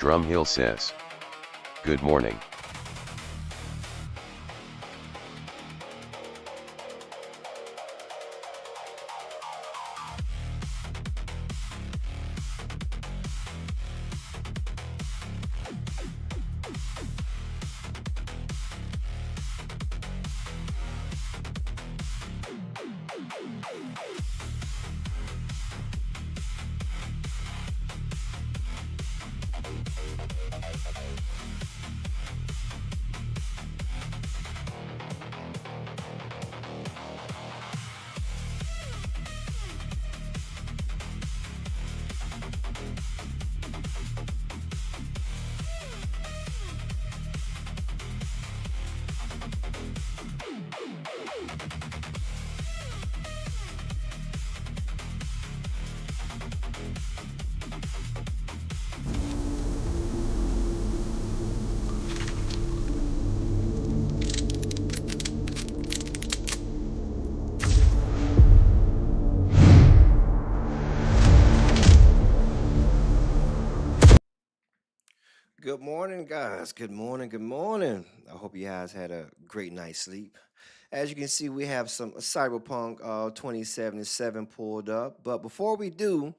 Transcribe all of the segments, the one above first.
Drumhill says, "Good morning." Good morning, guys. Good morning. Good morning. I hope you guys had a great night's sleep. As you can see, we have some Cyberpunk 2077 pulled up. But before we do,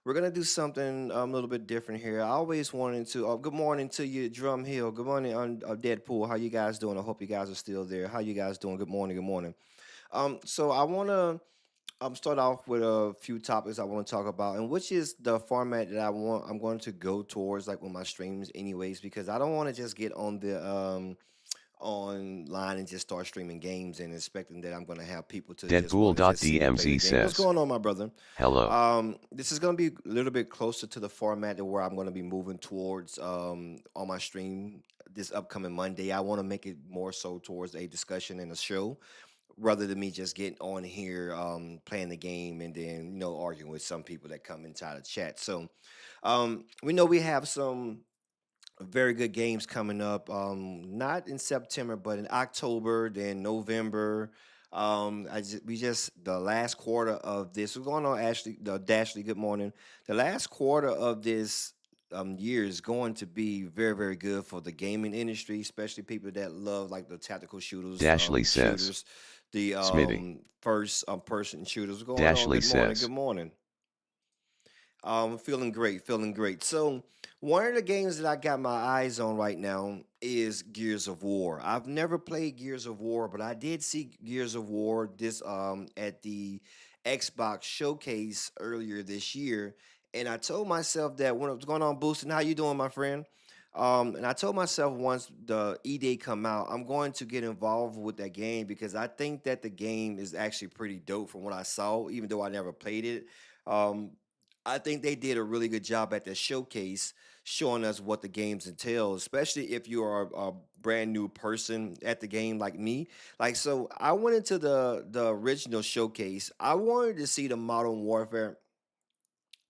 we're gonna do something a little bit different here. I always wanted to. Good morning to you, Drum Hill. Good morning, Deadpool. How you guys doing? I hope you guys are still there. How you guys doing? Good morning. Good morning. So I wanna start off with a few topics I want to talk about, and which is the format that I'm going to go towards, like with my streams, anyways, because I don't want to just get on online and just start streaming games and expecting that I'm going to have people to just want to just see me play the Deadpool.dmz game. What's says, going on, my brother? hello. This is going to be a little bit closer to the format of where I'm going to be moving towards on my stream this upcoming Monday. I want to make it more so towards a discussion and a show rather than me just getting on here playing the game and then arguing with some people that come inside the chat. So we know we have some very good games coming up. Not in September, but in October, then November. We just the last quarter of this. What's going on, Ashley? Dashley, good morning. The last quarter of this year is going to be very, very good for the gaming industry, especially people that love like the tactical Dashley says, shooters, the Smitty. first person shooters. What's going on? Dashley Good morning. says, Good morning. Feeling great, feeling great. So one of the games that I got my eyes on right now is Gears of War. I've never played Gears of War, but I did see Gears of War this at the Xbox showcase earlier this year, and I told myself that when it was going on, Boosting, how you doing, my friend? And I told myself once the E-Day come out, I'm going to get involved with that game because I think that the game is actually pretty dope from what I saw, even though I never played it. Um, I think they did a really good job at the showcase showing us what the games entail, especially if you are a brand new person at the game like me. Like so I went into the original showcase. I wanted to see the Modern Warfare.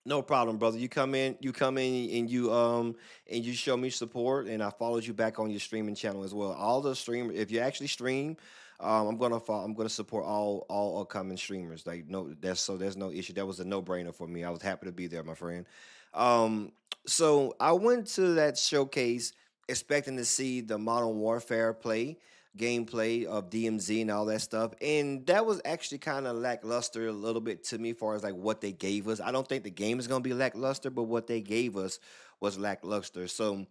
No problem, brother. You come in and you show me support and I followed you back on your streaming channel as well. All the stream if you actually stream, I'm gonna support all upcoming streamers. Like no that's so there's no issue. That was a no-brainer for me. I was happy to be there, my friend. Um so I went to that showcase expecting to see the Modern Warfare gameplay of DMZ and all that stuff. And that was actually kind of lackluster a little bit to me, as far as like what they gave us. I don't think the game is gonna be lackluster, but what they gave us was lackluster. So,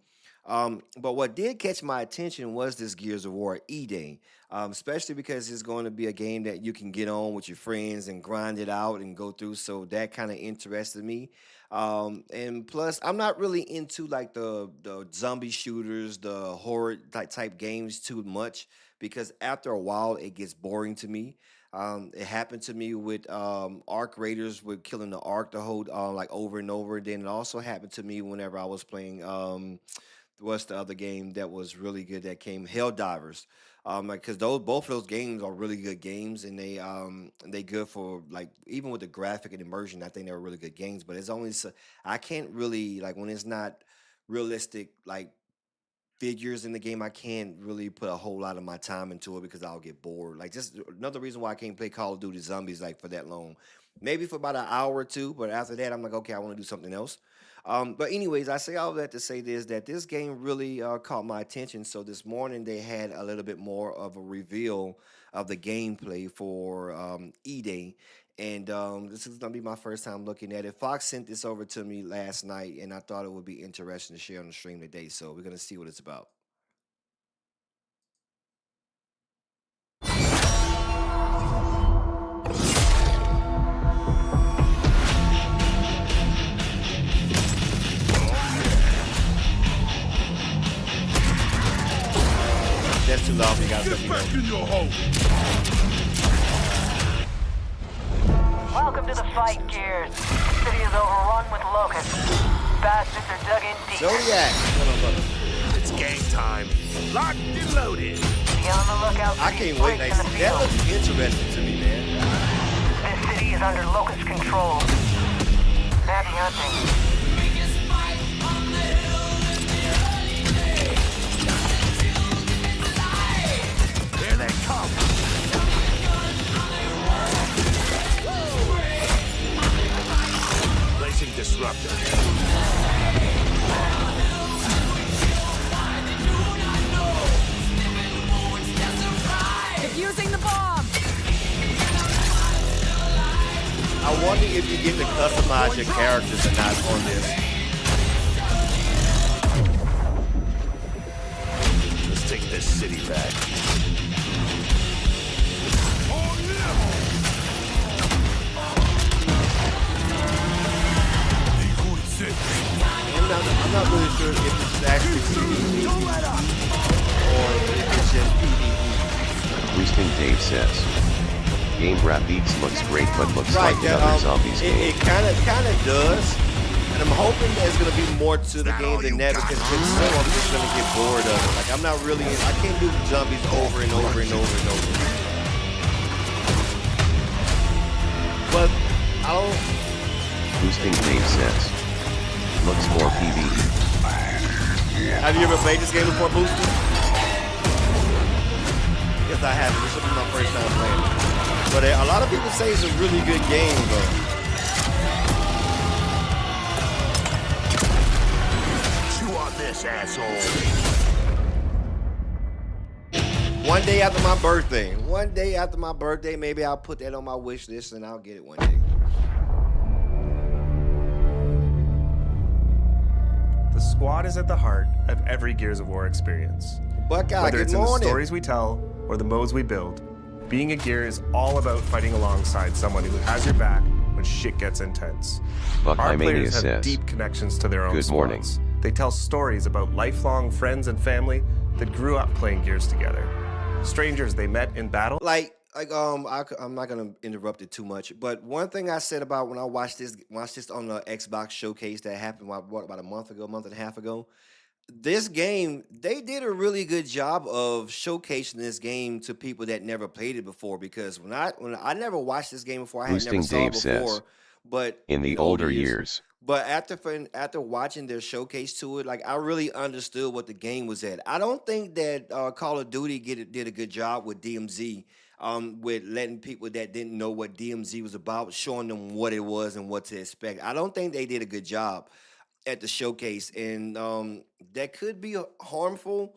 but what did catch my attention was this Gears of War E-Day, especially because it's going to be a game that you can get on with your friends and grind it out and go through. So that kind of interested me. And plus, I'm not really into like the zombie shooters, the horror type games too much because after a while it gets boring to me. It happened to me with Arc Raiders with killing the Ark the whole like over and over. Then it also happened to me whenever I was playing what's the other game that was really good that came Helldivers. Like because those both of those games are really good games and they good for like even with the graphic and immersion. I think they were really good games, but it's only so I can't really like when it's not realistic like figures in the game, I can't really put a whole lot of my time into it because I'll get bored. Like just another reason why I can't play Call of Duty Zombies like for that long. Maybe for about an hour or two, but after that, I'm like, okay, I want to do something else. But anyways, I say all that to say this that this game really caught my attention. So this morning they had a little bit more of a reveal of the gameplay for E-Day. And this is gonna be my first time looking at it. Fox sent this over to me last night, and I thought it would be interesting to share on the stream today. So we're gonna see what it's about. That's too loud. You guys let me know. Welcome to the fight, Gears. City is overrun with locusts. Bastards are dug in deep. Zodiac. Hold on, brother. It's game time. Locked and loaded. Be on the lookout for I these can't wait. freaks Like, in the that field. looks interesting to me, man. This city is under locust control. Happy hunting. Here they come. Placing disruptor. Defusing the bomb! I wonder if you get to customize your characters or not on this. Let's take this city back. I'm not really sure if this is actually PvP or if it's just Boosting Dave says. Game graphics looks great but looks Right, like that, another zombies game. it kind of does, and I'm hoping there's gonna be more to the that game all than you that got, because if so, I'm just gonna get bored of it. Like I'm not really, I can't do zombies over and over and over and over. But I don't. Boosting Dave says. Looks more PvE. Have you ever played this game before, Booster? Yes, I haven't. This will be my first time playing it. But a lot of people say it's a really good game, though. Chew on this, asshole. One day after my birthday, maybe I'll put that on my wish list and I'll get it one day. The squad is at the heart of every Gears of War experience. Buckeye, Whether good it's in the morning. stories we tell or the modes we build, being a Gear is all about fighting alongside someone who has your back when shit gets intense. Buckeye Our Mania players have says. deep connections to their own Good morning. squads. They tell stories about lifelong friends and family that grew up playing Gears together. Strangers they met in battle. I'm not gonna interrupt it too much, but one thing I said about when I watched this on the Xbox showcase that happened about a month and a half ago. This game, they did a really good job of showcasing this game to people that never played it before. Because when I never watched this game before, I had Boosting never saw Dave it before. says. But In the older years. But after watching their showcase to it, like I really understood what the game was at. I don't think that Call of Duty did a good job with DMZ, with letting people that didn't know what DMZ was about, showing them what it was and what to expect. I don't think they did a good job at the showcase, and that could be harmful.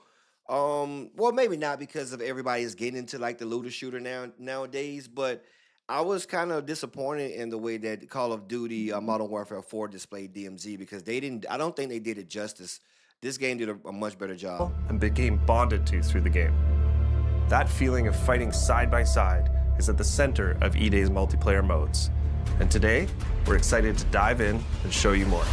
Well, maybe not because of everybody is getting into like the looter shooter nowadays, but I was kind of disappointed in the way that Call of Duty Modern Warfare 4 displayed DMZ because they didn't. I don't think they did it justice. This game did a much better job. And became bonded to through the game. That feeling of fighting side by side is at the center of E-Day's multiplayer modes. And today, we're excited to dive in and show you more.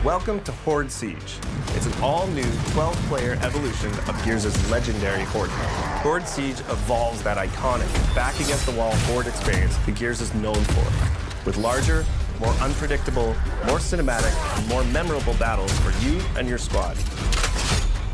Welcome to Horde Siege. It's an all-new 12-player evolution of Gears' legendary Horde mode. Horde Siege evolves that iconic, back-against-the-wall Horde experience that Gears is known for, with larger, more unpredictable, more cinematic, and more memorable battles for you and your squad.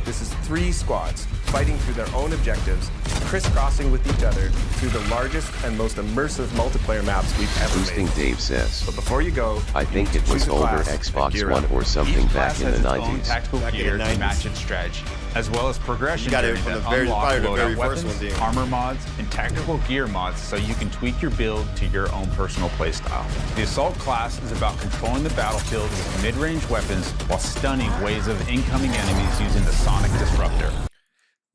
This is 3 squads fighting through their own objectives, crisscrossing with each other through the largest and most immersive multiplayer maps we've ever Boosting made. Dave says. But before you go, I think it was choose a older class and Xbox gear One up. or something Each back class in has the its own 90s. tactical Back in gear the to 90s. match its strategy, as well as progression You got it journeys from that the very- unlock probably the loadout very first weapons, one, then. armor mods, and tactical gear mods so you can tweak your build to your own personal playstyle. The Assault class is about controlling the battlefield with mid-range weapons while stunning waves of incoming enemies using the Sonic Disruptor.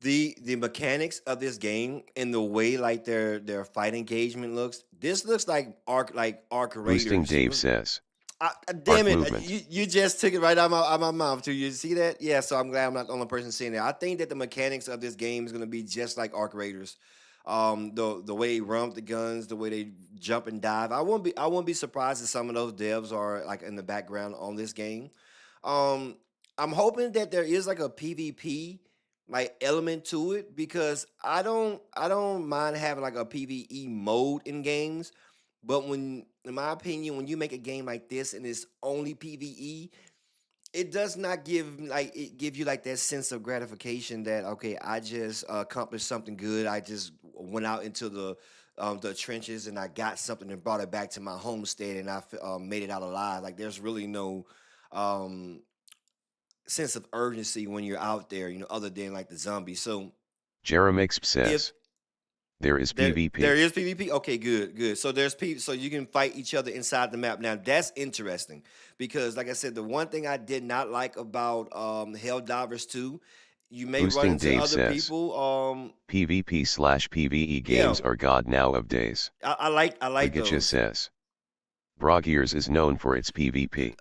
The mechanics of this game and the way like their fight engagement looks. This looks like Arc Raiders. Boosting Dave says. Damn Arc it! movement. You just took it right out of my mouth too. You see that? Yeah. So I'm glad I'm not the only person seeing that. I think that the mechanics of this game is going to be just like Arc Raiders. The way they run with the guns, the way they jump and dive. I wouldn't be surprised if some of those devs are like in the background on this game. I'm hoping that there is like a PvP like element to it because I don't mind having like a PvE mode in games, but in my opinion, when you make a game like this and it's only PvE, it does not give you like that sense of gratification that okay, I just accomplished something good. I just went out into the trenches and I got something and brought it back to my homestead and I made it out alive. Like there's really no sense of urgency when you're out there, other than like the zombies. So Jeremix says. if There is there PvP. is PvP. Okay, good. So there's so you can fight each other inside the map. Now that's interesting because, like I said, the one thing I did not like about Helldivers 2, you may Boosting run into Dave other says. people. PvP/PvE games Yeah. are god nowadays. I like Brigitte those. says. Bragears is known for its PvP.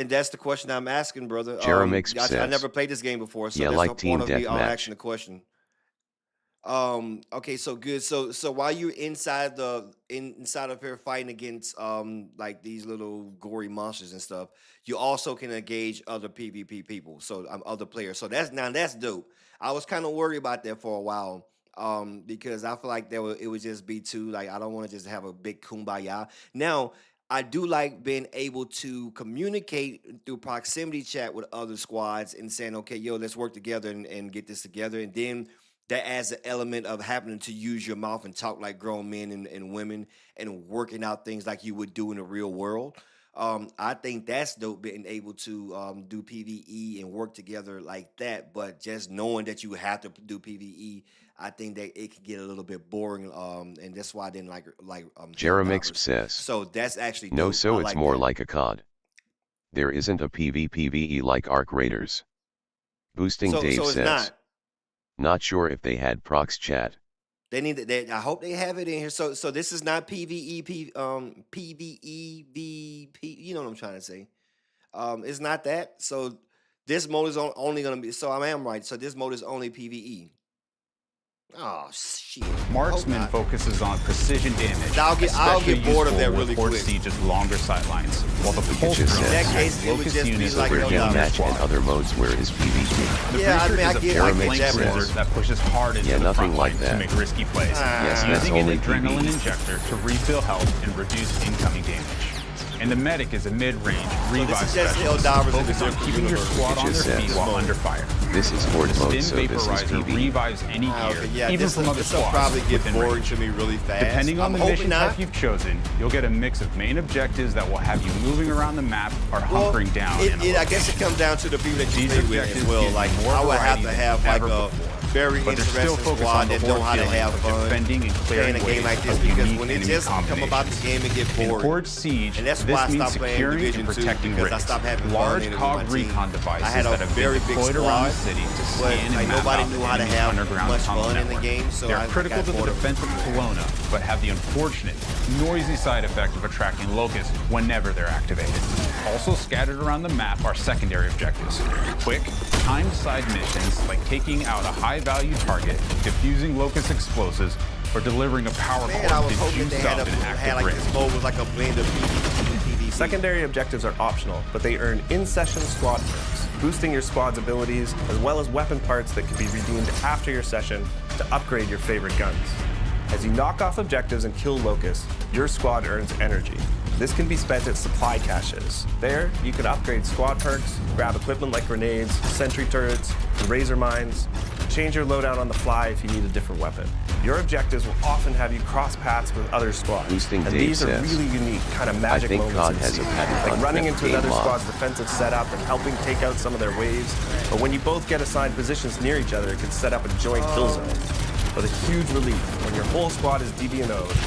That's the question I'm asking, brother. Jeremix I says. never played this game before, so Yeah, there's like no Team point of me Deathmatch. asking the question. Okay, so good. So while you're inside of here fighting against like these little gory monsters and stuff, you also can engage other PvP people, so other players. So that's dope. I was kind of worried about that for a while. because I feel like it would just be too like I don't want to just have a big kumbaya. Now, I do like being able to communicate through proximity chat with other squads and saying, okay, yo, let's work together and get this together. And then that adds an element of having to use your mouth and talk like grown men and women and working out things like you would do in the real world. I think that's dope, being able to do PvE and work together like that. But just knowing that you have to do PvE, I think that it could get a little bit boring. And that's why I didn't like Jeremix Helldivers. says, So that's actually no, dope. so I it's like more that. like a COD. There isn't a PvPvE like Arc Raiders. Boosting Dave So it's says, not sure if they had prox chat. They need that. I hope they have it in here. So this is not PvE, PvE, VP. You know what I'm trying to say. It's not that. So this mode is only going to be. So I am right. So this mode is only PvE. Oh shit. Marksman Hope not. focuses on precision damage. I'll get especially bored of useful that with really Horde quick. Siege's longer sightlines, while the pulse just drone said. In that case, has it would locust just be units like that For bring Helldivers. game down match and squads. other modes where is PvP. The Yeah, I Breaker mean, I is a get Jeremy flank says. roller that pushes hard into Yeah, the nothing front like line that. to make risky plays, Yes, that's using an only adrenaline PvE. injector to refill health and reduce incoming damage. And the medic is a mid-range revive this is just specialist Helldivers in focused a on different keeping your universe. squad It on just their feet says. while under fire. This is Horde The mode, Spin so this is Vaporizer PvE. revives any gear, Okay, yeah, even from other will squads probably get within boring range. to me really fast. Depending on I'm the hoping mission not. type you've chosen, you'll get a mix of main objectives that will have you moving around the map or Well, hunkering down. in a I guess it comes down to the people that you These play with objectives as well. give Like more I would have variety to than have like ever a before. very But they're still interesting focused squad on the that know Horde how to feeling have of fun defending and playing clearing a game like waves this of because unique when it enemy just come about the game and get In boring. Horde Siege, And that's this why I means stopped playing securing Division and 2 protecting because I rigs. stopped having fun Large in it with COG my team. recon devices I had a that have very been big deployed around the squad, city to but scan and like map nobody out knew the how to enemy's have underground much tunnel fun in the network. game, so They're I critical got to the bored of it. defense of Kelowna, but have the unfortunate, noisy side effect of attracting locusts whenever they're activated. Also scattered around the map are secondary objectives. Quick, timed side missions like taking out a high-value target, defusing locust explosives, or delivering a power Man, I core was to hoping they juice had up an had active like ring. this mode was like a blend of PvP and PvP. Secondary objectives are optional, but they earn in-session squad perks, boosting your squad's abilities, as well as weapon parts that can be redeemed after your session to upgrade your favorite guns. As you knock off objectives and kill locusts, your squad earns energy. This can be spent at supply caches. There, you can upgrade squad perks, grab equipment like grenades, sentry turrets, and razor mines, change your loadout on the fly if you need a different weapon. Your objectives will often have you cross paths with other squads. Boosting and Dave these are says, really unique kind of magic think moments COD in has Siege. a patent Like on running into game another mods. squad's defensive setup and helping take out some of their waves. But when you both get assigned positions near each other, it can set up a joint kill zone. But a huge relief when your whole squad is DB&O'd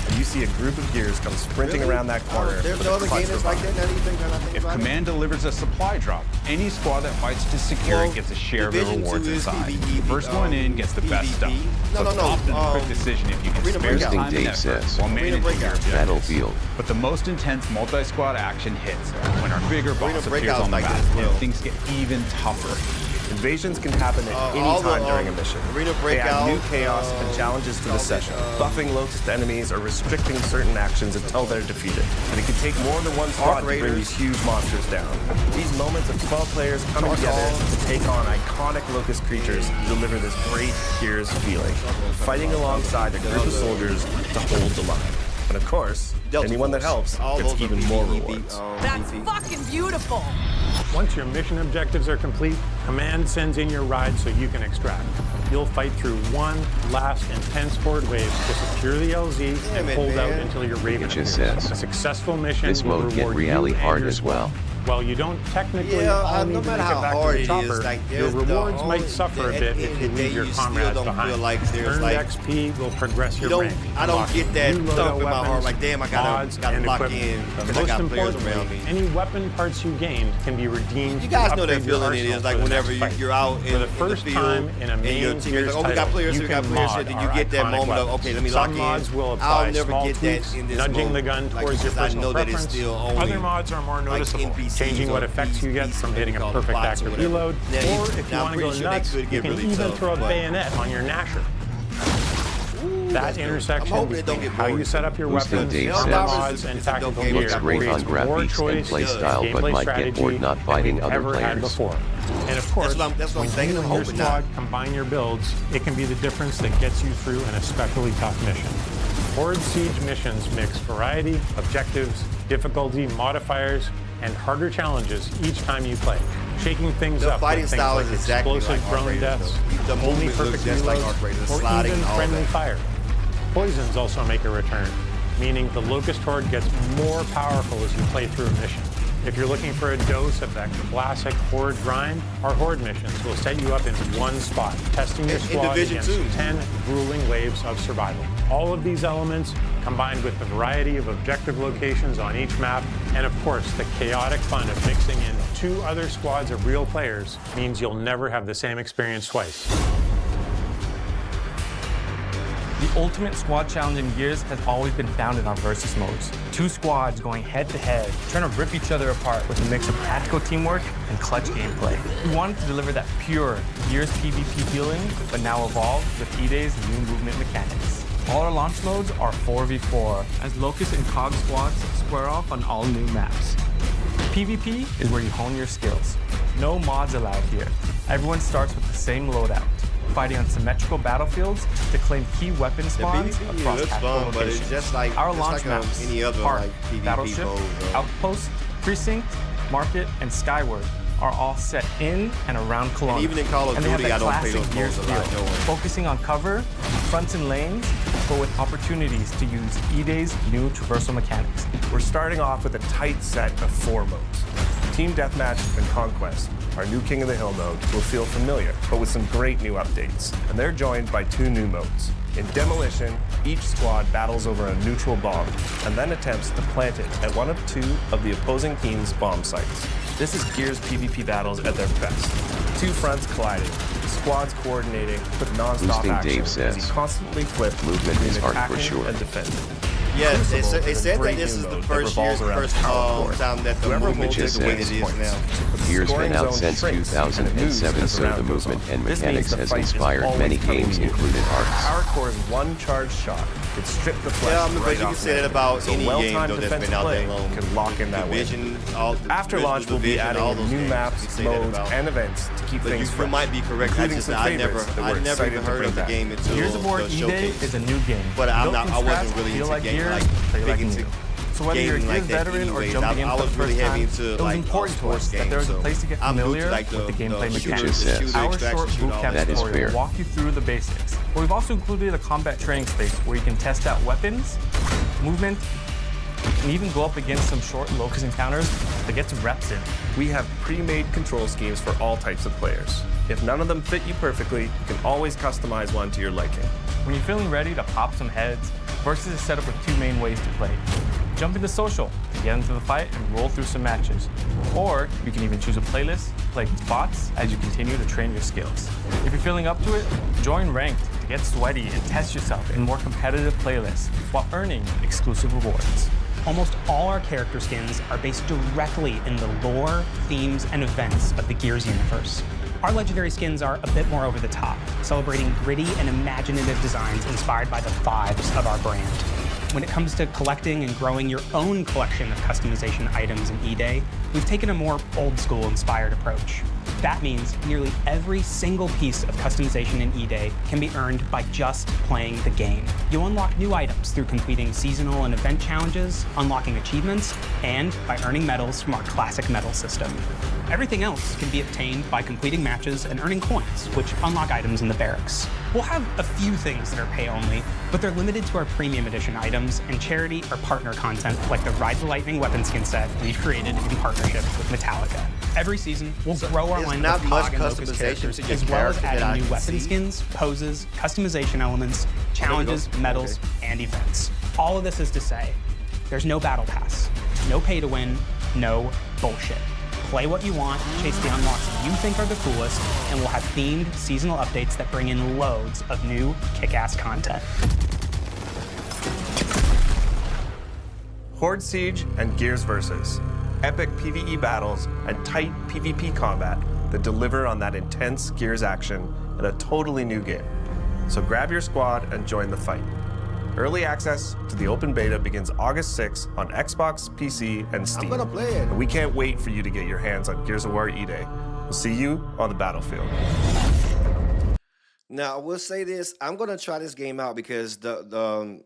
and you see a group of gears come sprinting around that corner. There's with no a other clutch game that's like that. Now that you think If about it. Command delivers a supply drop, any squad that fights to secure Well, it gets a share of the Division rewards 2 is inside. PvE, The first one in gets the best PvP. stuff. No, So no, it's no, often a quick decision if you can Arena spare Breakout. time and Dave effort says, while Arena managing your Breakout. objectives. Battlefield. But the most intense multi-squad action hits when our bigger boss appears Breakout's on the like map, that as well. and things get even tougher. Invasions can happen at any all the, time during a mission. Arena They add Breakout, new chaos and challenges to the session, buffing locust enemies or restricting certain actions until they're defeated. And it can take more than one squad to bring Raiders. these huge monsters down. These moments of 12 players coming together to take on iconic locust creatures deliver this great Gears feeling, fighting alongside a group of soldiers to hold the line. And of course, Delta anyone that Force. helps All gets those are even more PvE, rewards. That's VP. fucking beautiful. Once your mission objectives are complete, Command sends in your ride so you can extract. You'll fight through one last intense horde wave to secure the LZ and it, hold out man. until your Raven It just appears. says, A successful mission this will mode get reward really you and hard your as squad. well. While you don't technically Yeah, all no need to matter make it how back hard to it the is, chopper, like, your there's the rewards might only- suffer a at bit the end if of you the day, leave your you still comrades don't behind. feel like there's Earned like- XP will progress You your don't. rank. I don't unlock get that new thump loadout in my heart. weapons, Like, damn, I gotta mods, lock and in equipment. because But I most got players importantly, around me. any weapon parts you gained can be redeemed. You to guys know that upgrade your feeling it arsenal is like for the whenever next fight. you're out For in the first field time in a and your main team Gears is like, oh, we got title, players you here, we got can players here. mod Then you our get that iconic moment of, weapons. okay, let me Some lock mods in. will apply I'll never small get tweaks, that in this nudging mode. the gun Like, towards your because I personal know that it's preference. still only Other mods are more like noticeable, NPCs changing what or effects you get beasts, from whatever hitting you a call the perfect bots or active whatever. reload. Now, Or if you now I'm want to pretty go sure they nuts, could you get can really even tough, throw a but- bayonet on your Nasher. that's That cool. intersection I'm hoping it don't between get how boring. you set up your Boosting weapons, Dave armor says. mods, and It's a tactical dope game. gear Looks great on creates more graphics and choice play and style, but gameplay might get strategy bored not than fighting we've other ever had players. before. And of course, that's what I'm when thinking. you I'm and your hoping squad not. combine your builds, it can be the difference that gets you through an especially tough mission. Horde Siege missions mix variety, objectives, difficulty, modifiers, and harder challenges each time you play, shaking things The up fighting with things style like is exactly explosive like drone Arc Raiders, deaths, though. The only movement looks perfect just like Arc reloads, Raiders, or sliding even and all friendly that. fire. Poisons also make a return, meaning the Locust Horde gets more powerful as you play through a mission. If you're looking for a dose of that classic Horde grind, our Horde missions will set you up in one spot, testing your In squad Division against 2. 10 grueling waves of survival. All of these elements, combined with the variety of objective locations on each map, and of course the chaotic fun of mixing in 2 other squads of real players, means you'll never have the same experience twice. The ultimate squad challenge in Gears has always been founded on versus modes. 2 squads going head to head, trying to rip each other apart with a mix of practical teamwork and clutch gameplay. We wanted to deliver that pure Gears PvP feeling, but now evolved with E-Day's new movement mechanics. All our launch modes are 4v4, as Locust and Cog squads square off on all new maps. PvP is where you hone your skills. No mods allowed here. Everyone starts with the same loadout, fighting on symmetrical battlefields to claim key weapon spawns PvP across looks tactical fun, but it's locations. just like Our just launch like maps, any other Park, like PvP Battleship, mode, bro. Outpost, Precinct, Market, and Skyward are all set in and around Kelowna. And even in Call of And they have Duty, that I don't play classic those Gears modes a lot, feel, don't worry. focusing on cover, fronts and lanes, but with opportunities to use E-Day's new traversal mechanics. We're starting off with a tight set of 4 modes. Team Deathmatch and Conquest, our new King of the Hill mode, will feel familiar, but with some great new updates. And they're joined by 2 new modes. In Demolition, each squad battles over a neutral bomb and then attempts to plant it at one of 2 of the opposing team's bomb sites. This is Gears PvP battles at their best. 2 fronts colliding, squads coordinating with non-stop Boosting action Dave as says. you constantly flip Movement between is hard for attacking sure. and defending. Yeah, they Crucible said is a that great this new is the mode that first revolves year, around first power core. time that the Whoever movement holds is the way it just is points. now. Gears Scoring been out zone since shrinks and moves 2007, as so round the goes movement on. and This means mechanics the has fight is inspired always many coming games, to you. including Arcs. Power Core's one charge shot can strip the flesh Yeah, I mean, but right you can off say the that enemy. about So any game well-timed though that's defensive been out play there long. can lock in that win. Division, After launch, we'll be adding all in those new games, maps, you can say that modes, about. and events to keep But things you fresh. might be correct. I including just some I favorites that we're never excited even to heard bring of the back. game until Gears of War the E-Day showcase. is a new game. But I'm Built not. from I wasn't scratch, really feel into like gaming, Gears, like play like big into new. So whether you're a gaming Gears like that veteran or anyways. jumping in I for the was really first heavy time, into it was like important to us sports that there was a games, place to get I'm new to, familiar like, with the gameplay shooter mechanics. says. Our extraction, short shoot, all bootcamp that is tutorial fair. will walk you through the basics. But we've also included a combat training space where you can test out weapons, movement, and even go up against some short Locust encounters to get some reps in. We have pre-made control schemes for all types of players. If none of them fit you perfectly, you can always customize one to your liking. When you're feeling ready to pop some heads, Versus is set up with 2 main ways to play. Jump into social to get into the fight and roll through some matches. Or you can even choose a playlist, play against bots as you continue to train your skills. If you're feeling up to it, join Ranked to get sweaty and test yourself in more competitive playlists while earning exclusive rewards. Almost all our character skins are based directly in the lore, themes, and events of the Gears universe. Our legendary skins are a bit more over the top, celebrating gritty and imaginative designs inspired by the vibes of our brand. When it comes to collecting and growing your own collection of customization items in E-Day, we've taken a more old-school inspired approach. That means nearly every single piece of customization in E-Day can be earned by just playing the game. You'll unlock new items through completing seasonal and event challenges, unlocking achievements, and by earning medals from our classic medal system. Everything else can be obtained by completing matches and earning coins, which unlock items in the barracks. We'll have a few things that are pay-only, but they're limited to our premium edition items and charity or partner content like the Ride the Lightning weapon skin set we've created in partnership with Metallica. Every season, we'll grow our line not of much COG and Locust customization characters, to your as well as character that I adding new can weapon see. skins, poses, customization elements, challenges, medals, and events. All of this is to say, there's no battle pass, no pay to win, no bullshit. Play what you want, chase the unlocks you think are the coolest, and we'll have themed seasonal updates that bring in loads of new kick-ass content. Horde Siege and Gears Versus. Epic PvE battles and tight PvP combat that deliver on that intense Gears action in a totally new game. So grab your squad and join the fight. Early access to the open beta begins August 6th on Xbox, PC, and Steam. I'm gonna play it. And we can't wait for you to get your hands on Gears of War E-Day. We'll see you on the battlefield. Now, I will say this: I'm gonna try this game out because the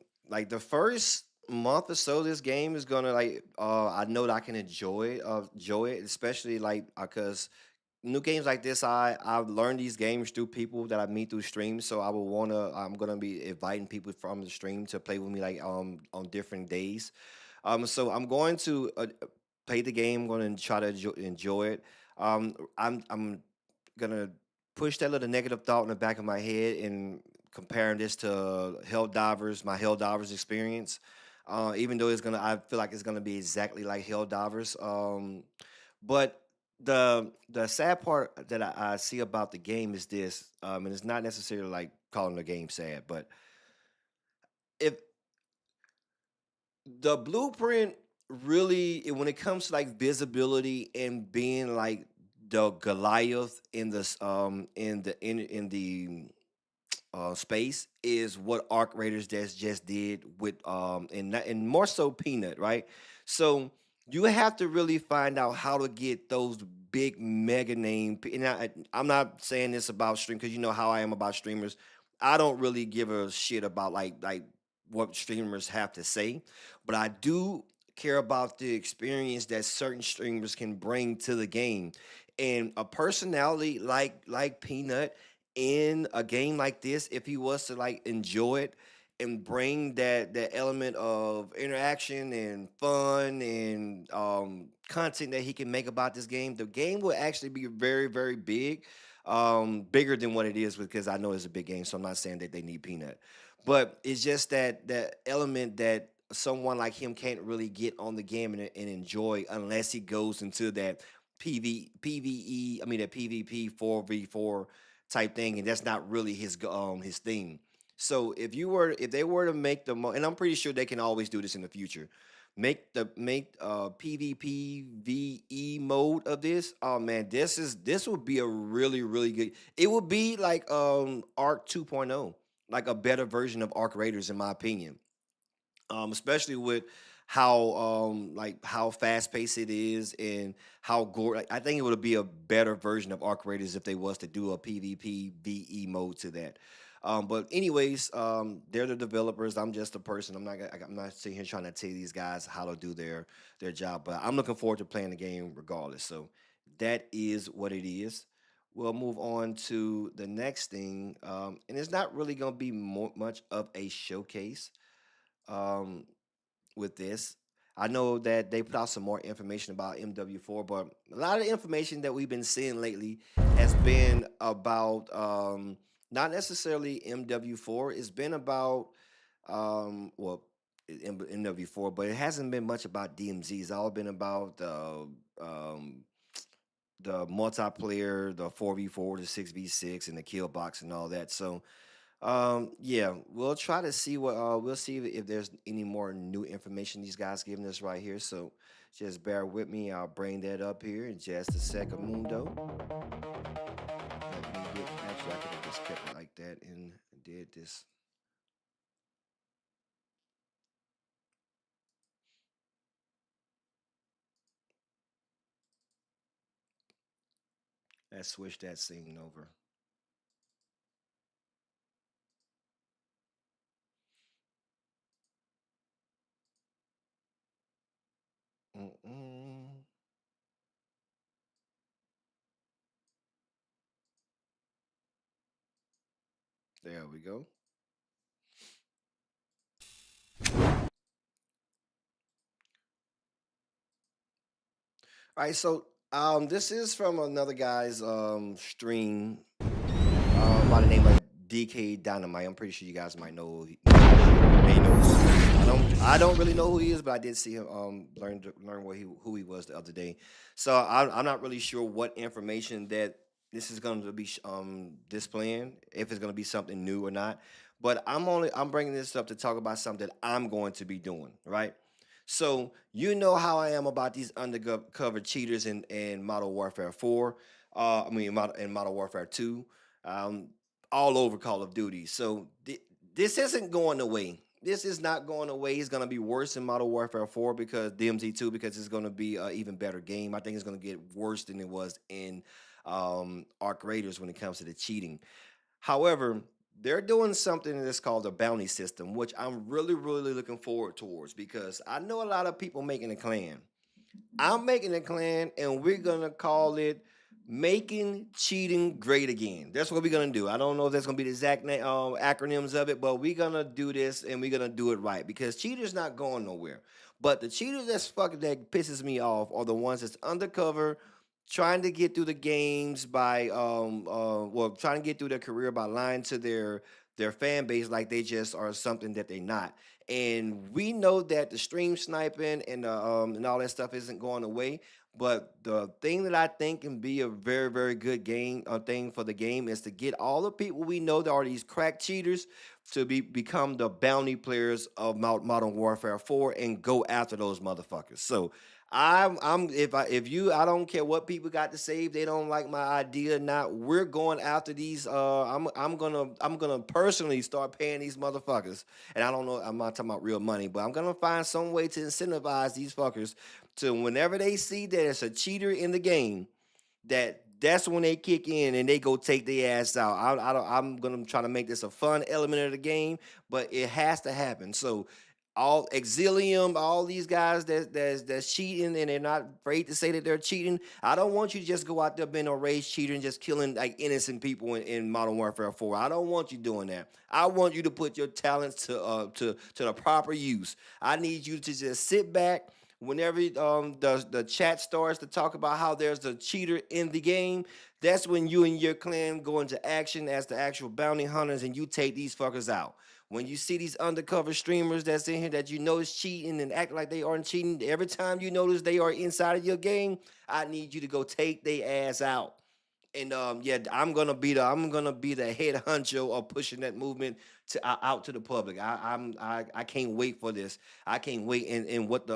first month or so, this game is gonna I know that I can enjoy it, especially because new games like this, I've learned these games through people that I meet through streams. So I'm gonna be inviting people from the stream to play with me on different days. So I'm going to play the game. I'm going to try to enjoy it. I'm gonna push that little negative thought in the back of my head and comparing this to my Helldivers experience. Even though I feel like it's gonna be exactly like Helldivers. But the sad part that I see about the game is this, and it's not necessarily like calling the game sad, but if the blueprint really, when it comes to like visibility and being like the Goliath in the space is what Arc Raiders just did with and more so Peanut, right? So you have to really find out how to get those big mega and I'm not saying this about stream because you know how I am about streamers. I don't really give a shit about like what streamers have to say, but I do care about the experience that certain streamers can bring to the game. And a personality like Peanut in a game like this, if he was to like enjoy it and bring that element of interaction and fun and content that he can make about this game, the game will actually be very, very big, bigger than what it is because I know it's a big game. So I'm not saying that they need Peanut, but it's just that element that someone like him can't really get on the game and enjoy unless he goes into that PVE, I mean that PvP 4v4 type thing, and that's not really his thing. So if they were to make and I'm pretty sure they can always do this in the future, make PvP VE mode of this. Oh man, this would be a really really good. It would be like Arc 2.0, like a better version of Arc Raiders in my opinion. Especially with how fast paced it is and how gore. Like, I think it would be a better version of Arc Raiders if they was to do a PvP VE mode to that. But anyways, they're the developers. I'm just a person. I'm not sitting here trying to tell these guys how to do their job. But I'm looking forward to playing the game regardless. So that is what it is. We'll move on to the next thing, and it's not really going to be much of a showcase um, with this. I know that they put out some more information about MW4, but a lot of the information that we've been seeing lately has been about not necessarily MW4. It's been about well MW4, but it hasn't been much about DMZ. It's all been about the multiplayer, the 4v4, the 6v6, and the kill box and all that. So yeah, we'll try to see we'll see if there's any more new information these guys giving us right here. So just bear with me. I'll bring that up here in just a second, Mundo. Actually, I could have just kept it like that and did this. Let's switch that scene over. Mm-mm. There we go. All right, so this is from another guy's stream by the name of DK Dynamite. I'm pretty sure you guys might know. May know. I don't really know who he is, but I did see him learn who he was the other day. So I'm not really sure what information that this is going to be displaying, if it's going to be something new or not. But I'm bringing this up to talk about something I'm going to be doing, right? So you know how I am about these undercover cheaters in Modern Warfare 4. In Modern Warfare 2, all over Call of Duty. So this isn't going away. this is not going away. It's going to be worse in Modern Warfare 4 because DMZ2 because it's going to be an even better game. I think it's going to get worse than it was in Arc Raiders when it comes to the cheating. However, they're doing something that's called a bounty system, which I'm really, really looking forward towards because I know a lot of people making a clan. I'm making a clan, and we're going to call it Making Cheating Great Again. That's what we're going to do. I don't know if that's going to be the exact acronyms of it, but we're going to do this, and we're going to do it right because cheaters not going nowhere. But the cheaters that pisses me off are the ones that's undercover, trying to get through the games by trying to get through their career by lying to their fan base like they just are something that they're not. And we know that the stream sniping and all that stuff isn't going away. But the thing that I think can be a very, very good thing for the game is to get all the people we know that are these crack cheaters to become the bounty players of Modern Warfare 4 and go after those motherfuckers. So I don't care what people got to say, if they don't like my idea or not, we're going after these. I'm gonna personally start paying these motherfuckers. And I don't know, I'm not talking about real money, but I'm gonna find some way to incentivize these fuckers to whenever they see that it's a cheater in the game, that's when they kick in and they go take their ass out. I'm gonna try to make this a fun element of the game, but it has to happen. So all Exilium, all these guys that's cheating and they're not afraid to say that they're cheating. I don't want you to just go out there being a rage cheater and just killing like innocent people in Modern Warfare 4. I don't want you doing that. I want you to put your talents to the proper use. I need you to just sit back whenever the chat starts to talk about how there's a cheater in the game. That's when you and your clan go into action as the actual bounty hunters and you take these fuckers out. When you see these undercover streamers that's in here that you know is cheating and act like they aren't cheating, every time you notice they are inside of your game, I need you to go take their ass out. And I'm gonna be the head honcho of pushing that movement out to the public. I can't wait for this. I can't wait. And what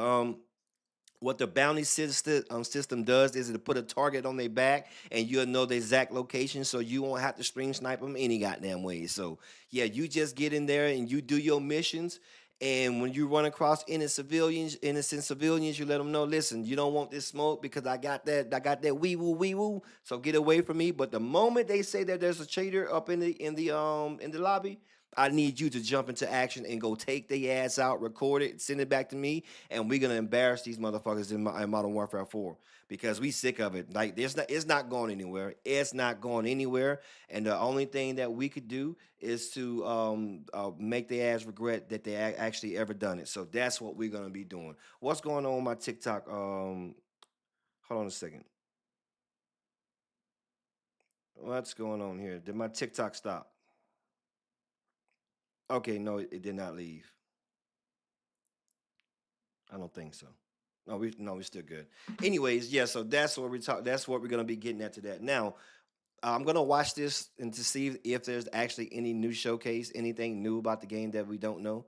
the bounty system does is to put a target on their back and you'll know the exact location so you won't have to stream snipe them any goddamn way. So, yeah, you just get in there and you do your missions. And when you run across innocent civilians, you let them know, listen, you don't want this smoke because I got that wee woo, so get away from me. But the moment they say that there's a cheater up in the lobby, I need you to jump into action and go take their ass out, record it, send it back to me, and we're gonna embarrass these motherfuckers in Modern Warfare 4 because we sick of it. Like it's not going anywhere. It's not going anywhere. And the only thing that we could do is to make their ass regret that they actually ever done it. So that's what we're gonna be doing. What's going on with my TikTok? Hold on a second. What's going on here? Did my TikTok stop? Okay, no, it did not leave. I don't think so. No, we're still good. Anyways, yeah, so that's what we're gonna be getting at today. Now, I'm gonna watch this and to see if there's actually any new showcase, anything new about the game that we don't know.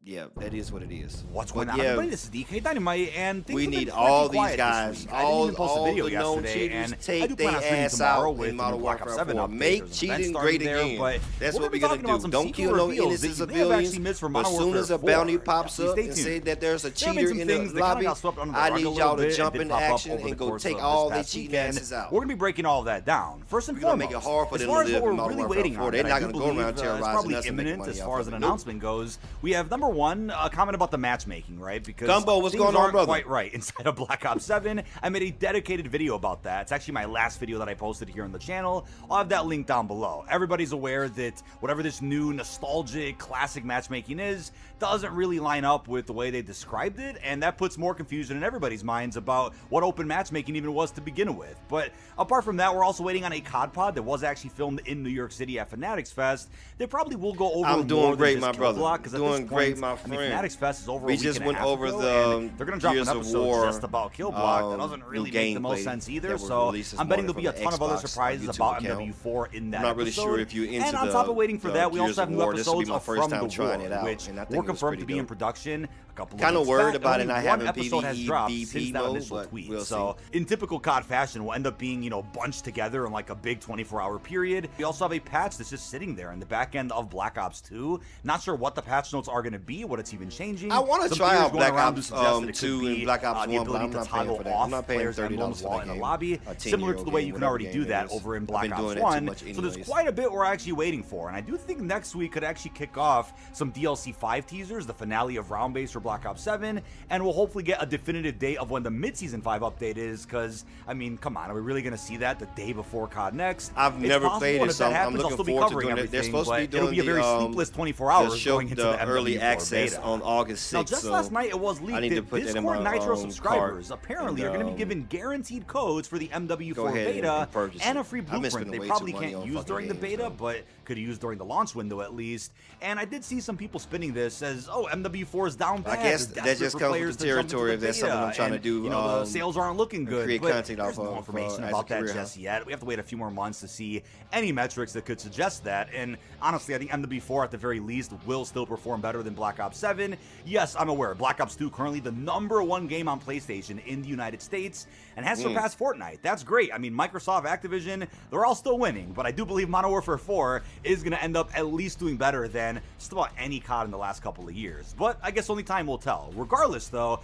Yeah, that is what it is. What's going on, everybody? This is DK Dynamite, and we need all these guys, all the known cheaters, take their ass out in Modern Warfare 4. Make cheating great again. That's what we're gonna do. Don't kill no innocent civilians. As soon as a bounty pops up and say that there's a cheater in the lobby, I need y'all to jump into action and go take all their cheating asses out. We're gonna be breaking all of that down. First and foremost, make it hard for them to live in Modern Warfare 4. They're not gonna go around terrorizing us and making money. As far as an announcement goes, we have number one, a comment about the matchmaking, right? Because Gumbo, what's going on, brother? Quite right. Inside of Black Ops 7, I made a dedicated video about that. It's actually my last video that I posted here on the channel. I'll have that link down below. Everybody's aware that whatever this new nostalgic classic matchmaking is doesn't really line up with the way they described it, and that puts more confusion in everybody's minds about what open matchmaking even was to begin with. But apart from that, we're also waiting on a COD pod that was actually filmed in New York City at Fanatics Fest. They probably will go over I'm doing more great, than my just brother. Block, doing great, my I mean, friend. Fanatics Fest is over. We a week just and a went half over ago, the and they're gonna drop Gears an of episode War, just about Kill Block. That doesn't really make the most sense either. So I'm betting there'll be a ton of other surprises about MW4 in that I'm not really episode. sure if you're into and on top of waiting for that, we Gears also have of new War. This will be episodes my of first From time the trying War, it out, which and I think were it was confirmed to pretty be in dope. production a couple of Kinda weeks worried back, about and it not only having one episode has dropped PvE since that initial mode, but tweet. we'll So in typical COD fashion, we'll end up being, bunched together in like a big 24-hour period. We also have a patch that's just sitting there in the back end of Black Ops 2. Not sure what the patch notes are going to be, what it's even changing. I want to Some try theories out going Black around who Ops suggest that it could 2 be, and Black Ops the 1, but ability I'm to not paying toggle for that. off I'm not paying players' $30 emblems for while that in the game. lobby, A similar to the way you can whatever already game do it that is. over in I've Black been Ops doing that too 1. much So there's anyways. quite a bit we're actually waiting for, and I do think next week could actually kick off some DLC 5 teasers, the finale of Round Base for Black Ops 7, and we'll hopefully get a definitive date of when the mid-season 5 update is, because, I mean, come on, are we really going to see that the day before COD Next? I've It's never possible, played and it, if so that I'm happens, I'll looking still be forward to covering doing it. They're everything, supposed to be but it'll doing be a very sleepless 24 hours going into the early MW4 access beta. on August 6th. Now, just so last night, it was I leaked need to that put that in Discord my Nitro cart subscribers apparently and, are going to be given guaranteed codes for the go MW4 ahead beta and purchase and a it. free I've been blueprint spending they way probably too money can't on use fucking during the games, beta, though. but could use during the launch window at least. And I did see some people spinning this as, oh, MW4 is down bad. I guess They're that desperate just for comes with players the to jump into territory the if that's something I'm beta, trying to and, do, the sales aren't looking good. create But content there's off no of, information as a about that career, just yet. We have to wait a few more months to see any metrics that could suggest that. And honestly, I think MW4 at the very least will still perform better than Black Ops 7. Yes, I'm aware. Black Ops 2 currently the #1 game on PlayStation in the United States and has surpassed Fortnite. That's great. I mean, Microsoft, Activision, they're all still winning, but I do believe Modern Warfare 4 is going to end up at least doing better than just about any COD in the last couple of years. But I guess only time will tell. Regardless, though,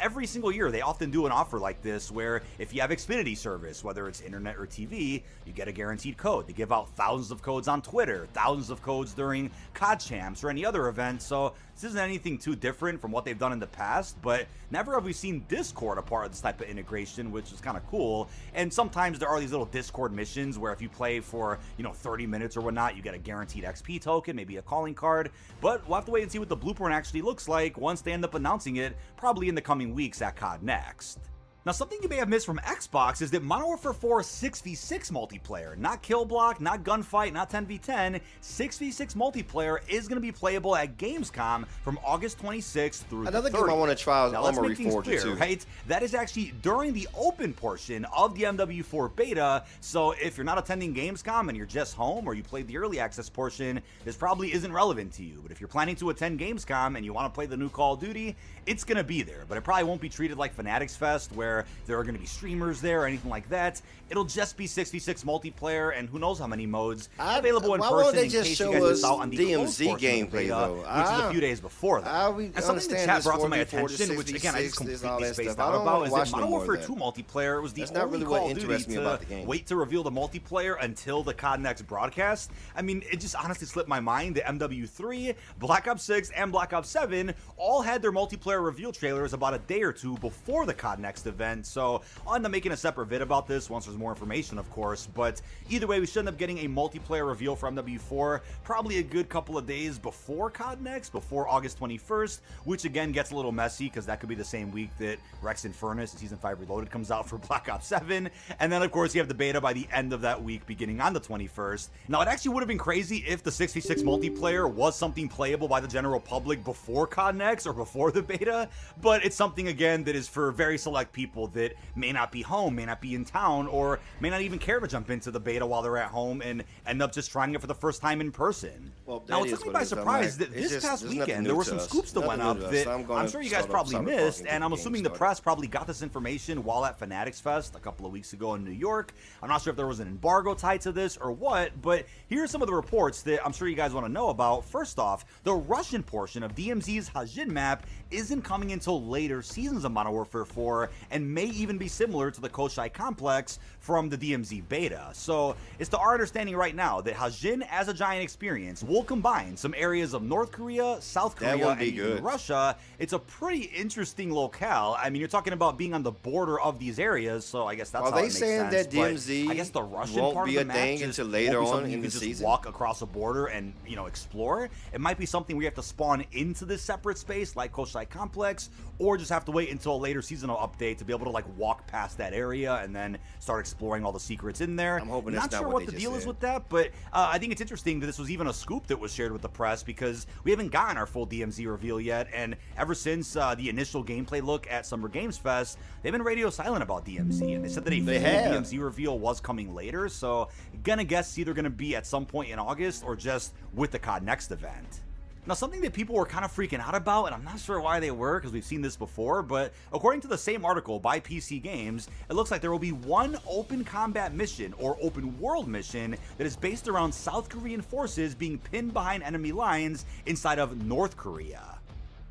every single year they often do an offer like this where if you have Xfinity service, whether it's internet or TV, you get a guaranteed code. They give out thousands of codes on Twitter, thousands of codes during COD Champs or any other event, so this isn't anything too different from what they've done in the past, but never have we seen Discord a part of this type of integration, which is kind of cool. And sometimes there are these little Discord missions where if you play for, 30 minutes or whatnot, you get a guaranteed XP token, maybe a calling card. But we'll have to wait and see what the blueprint actually looks like once they end up announcing it, probably in the coming weeks at COD Next. Now, something you may have missed from Xbox is that Modern Warfare 4 6v6 multiplayer, not kill block, not gunfight, not 10v10, 6v6 multiplayer is going to be playable at Gamescom from August 26th through Another the 30th. game I want to try is Now, let's Armory make things Forger clear, too. right? That is actually during the open portion of the MW4 beta, so if you're not attending Gamescom and you're just home or you played the early access portion, this probably isn't relevant to you. But if you're planning to attend Gamescom and you want to play the new Call of Duty, it's going to be there. But it probably won't be treated like Fanatics Fest where there are going to be streamers there or anything like that. It'll just be 6v6 multiplayer and who knows how many modes available in why person won't they in just case show you guys us miss out on the closed DMZ portion of the gameplay, beta, though? which is a few days before that. We And something the understand chat this brought to my 4v4 attention, which again I just 6v6, there's all completely that spaced stuff. I out don't about, wanna is watch that no Modern more of Warfare that. 2 multiplayer was the That's not only really what Call of Duty interests me to about the game. wait to reveal the multiplayer until the COD Next broadcast. I mean, it just honestly slipped my mind that MW3, Black Ops 6, and Black Ops 7 all had their multiplayer reveal trailers about a day or two before the COD Next event, so I'll end up making a separate vid about this once there's more information, of course, but either way, we should end up getting a multiplayer reveal for MW4 probably a good couple of days before COD Next, before August 21st, which again gets a little messy because that could be the same week that Rex and Furnace Season 5 Reloaded comes out for Black Ops 7, and then of course you have the beta by the end of that week beginning on the 21st. Now it actually would have been crazy if the 6v6 multiplayer was something playable by the general public before COD Next or before the beta, but it's something again that is for very select people that may not be home, may not be in town, or may not even care to jump into the beta while they're at home and end up just trying it for the first time in person. Well, now, that it is took me what by it is. I'm surprise like, that it's this just- past there's nothing weekend new there were to some us. scoops that Nothing went new up to us. that So I'm gonna I'm sure you guys start up probably Cyberpunk missed, and get and the I'm game assuming the started. press probably got this information while at Fanatics Fest a couple of weeks ago in New York. I'm not sure if there was an embargo tied to this or what, but here's some of the reports that I'm sure you guys want to know about. First off, the Russian portion of DMZ's Hajin map isn't coming until later seasons of Modern Warfare 4 and may even be similar to the Koshai complex from the DMZ beta. So it's to our understanding right now that Hajin as a giant experience will combine some areas of North Korea, South That Korea, would and be even good. Russia. It's a pretty interesting locale. I mean, you're talking about being on the border of these areas, so I guess that's Are how they it makes saying sense. that but DMZ I guess the Russian won't part be of a the map thing just until later won't be on something in you the can just season? walk across a border and explore. It might be something we have to spawn into this separate space like Koshai Complex, or just have to wait until a later seasonal update to be be able to like walk past that area and then start exploring all the secrets in there. I'm hoping not that's not sure what what they the just deal is said. with that, but I think it's interesting that this was even a scoop that was shared with the press because we haven't gotten our full DMZ reveal yet, and ever since the initial gameplay look at Summer Games Fest, they've been radio silent about DMZ, and they said that a full DMZ reveal was coming later, so gonna guess it's either gonna be at some point in August or just with the COD Next event. Now, something that people were kind of freaking out about, and I'm not sure why they were, because we've seen this before, but according to the same article by PC Games, it looks like there will be one open combat mission, or open world mission, that is based around South Korean forces being pinned behind enemy lines inside of North Korea.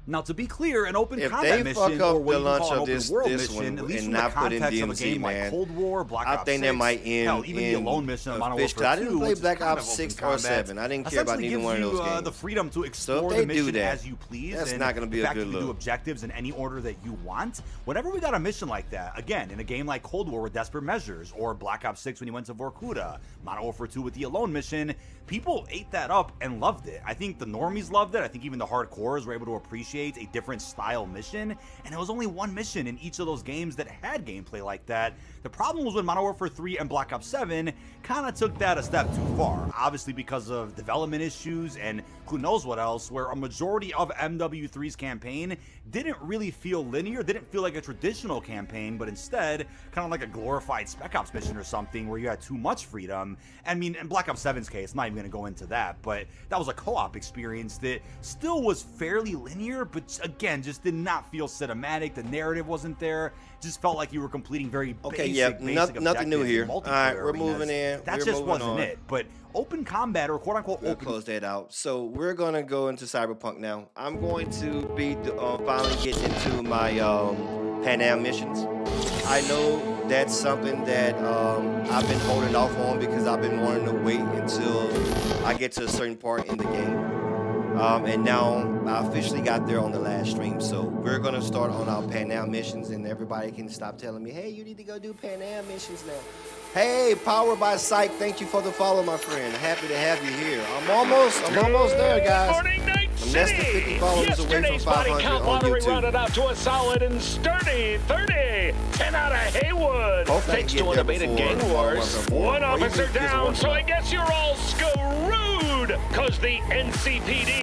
Now, to be clear, an open combat mission, or what you can call an open world mission, at least from the context of a game like Cold War, Black Ops 6, I think that might end. Hell, even the alone mission of Modern Warfare 2, I didn't play which is Black kind Ops of 6 open or combat, 7. I didn't care about neither one of those games. The freedom to explore So if the they mission do that, as you please. that's and not going to be the a fact good you can do look. objectives in any order that you want. Whenever we got a mission like that, again, in a game like Cold War with Desperate Measures, or Black Ops 6 when you went to Vorkuta, Modern Warfare 2 with the alone mission, people ate that up and loved it. I think the normies loved it. I think even the hardcores were able to appreciate a different style mission, and it was only one mission in each of those games that had gameplay like that. The problem was when Modern Warfare 3 and Black Ops 7 kind of took that a step too far, obviously because of development issues and who knows what else, where a majority of MW3's campaign didn't really feel linear, didn't feel like a traditional campaign, but instead kind of like a glorified Spec Ops mission or something where you had too much freedom. I mean, in Black Ops 7's case, I'm not even going to go into that, but that was a co-op experience that still was fairly linear, but again, just did not feel cinematic. The narrative wasn't there. Just felt like you were completing very basic nothing new here. All right, we're arenas. moving in. That we're just moving wasn't on. it. But open combat, or quote unquote We'll open. close that out. So we're gonna go into Cyberpunk now. I'm going to be finally getting into my Panam missions. I know that's something that I've been holding off on because I've been wanting to wait until I get to a certain part in the game. And now I officially got there on the last stream. So we're gonna start on our Panam missions, and everybody can stop telling me, hey, you need to go do Panam missions now. Hey, Powered by Psych, thank you for the follow, my friend. Happy to have you here. I'm almost there, guys. Morning, Night I'm less than 50 followers away from Yesterday's body 500 count on lottery YouTube. rounded out to a solid and sturdy 30. 10 out of Haywood. Hopefully I Thanks can to get an there abated before gang wars. Modern Warfare 4. One Or even officer Gears of down, War so I 5. guess you're all screwed. Cause the NCPD.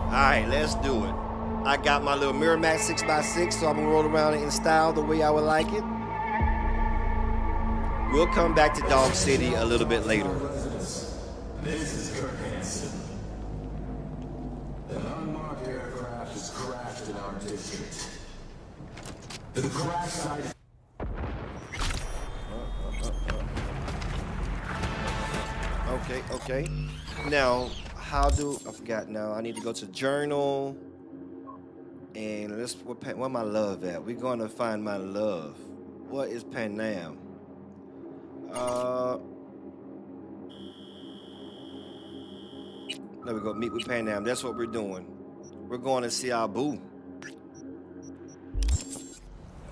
All right, let's do it. I got my little Miramax 6x6, so I'm gonna roll around it in style the way I would like it. We'll come back to Dog City a little bit later. This is Kirk Hansen. An unmarked aircraft has crashed in our district. The crash site. Okay. Now, how do I forgot now? I need to go to journal. And where my love at? We're gonna find my love. What is Panam? There we go. Meet with Panam. That's what we're doing. We're going to see our boo.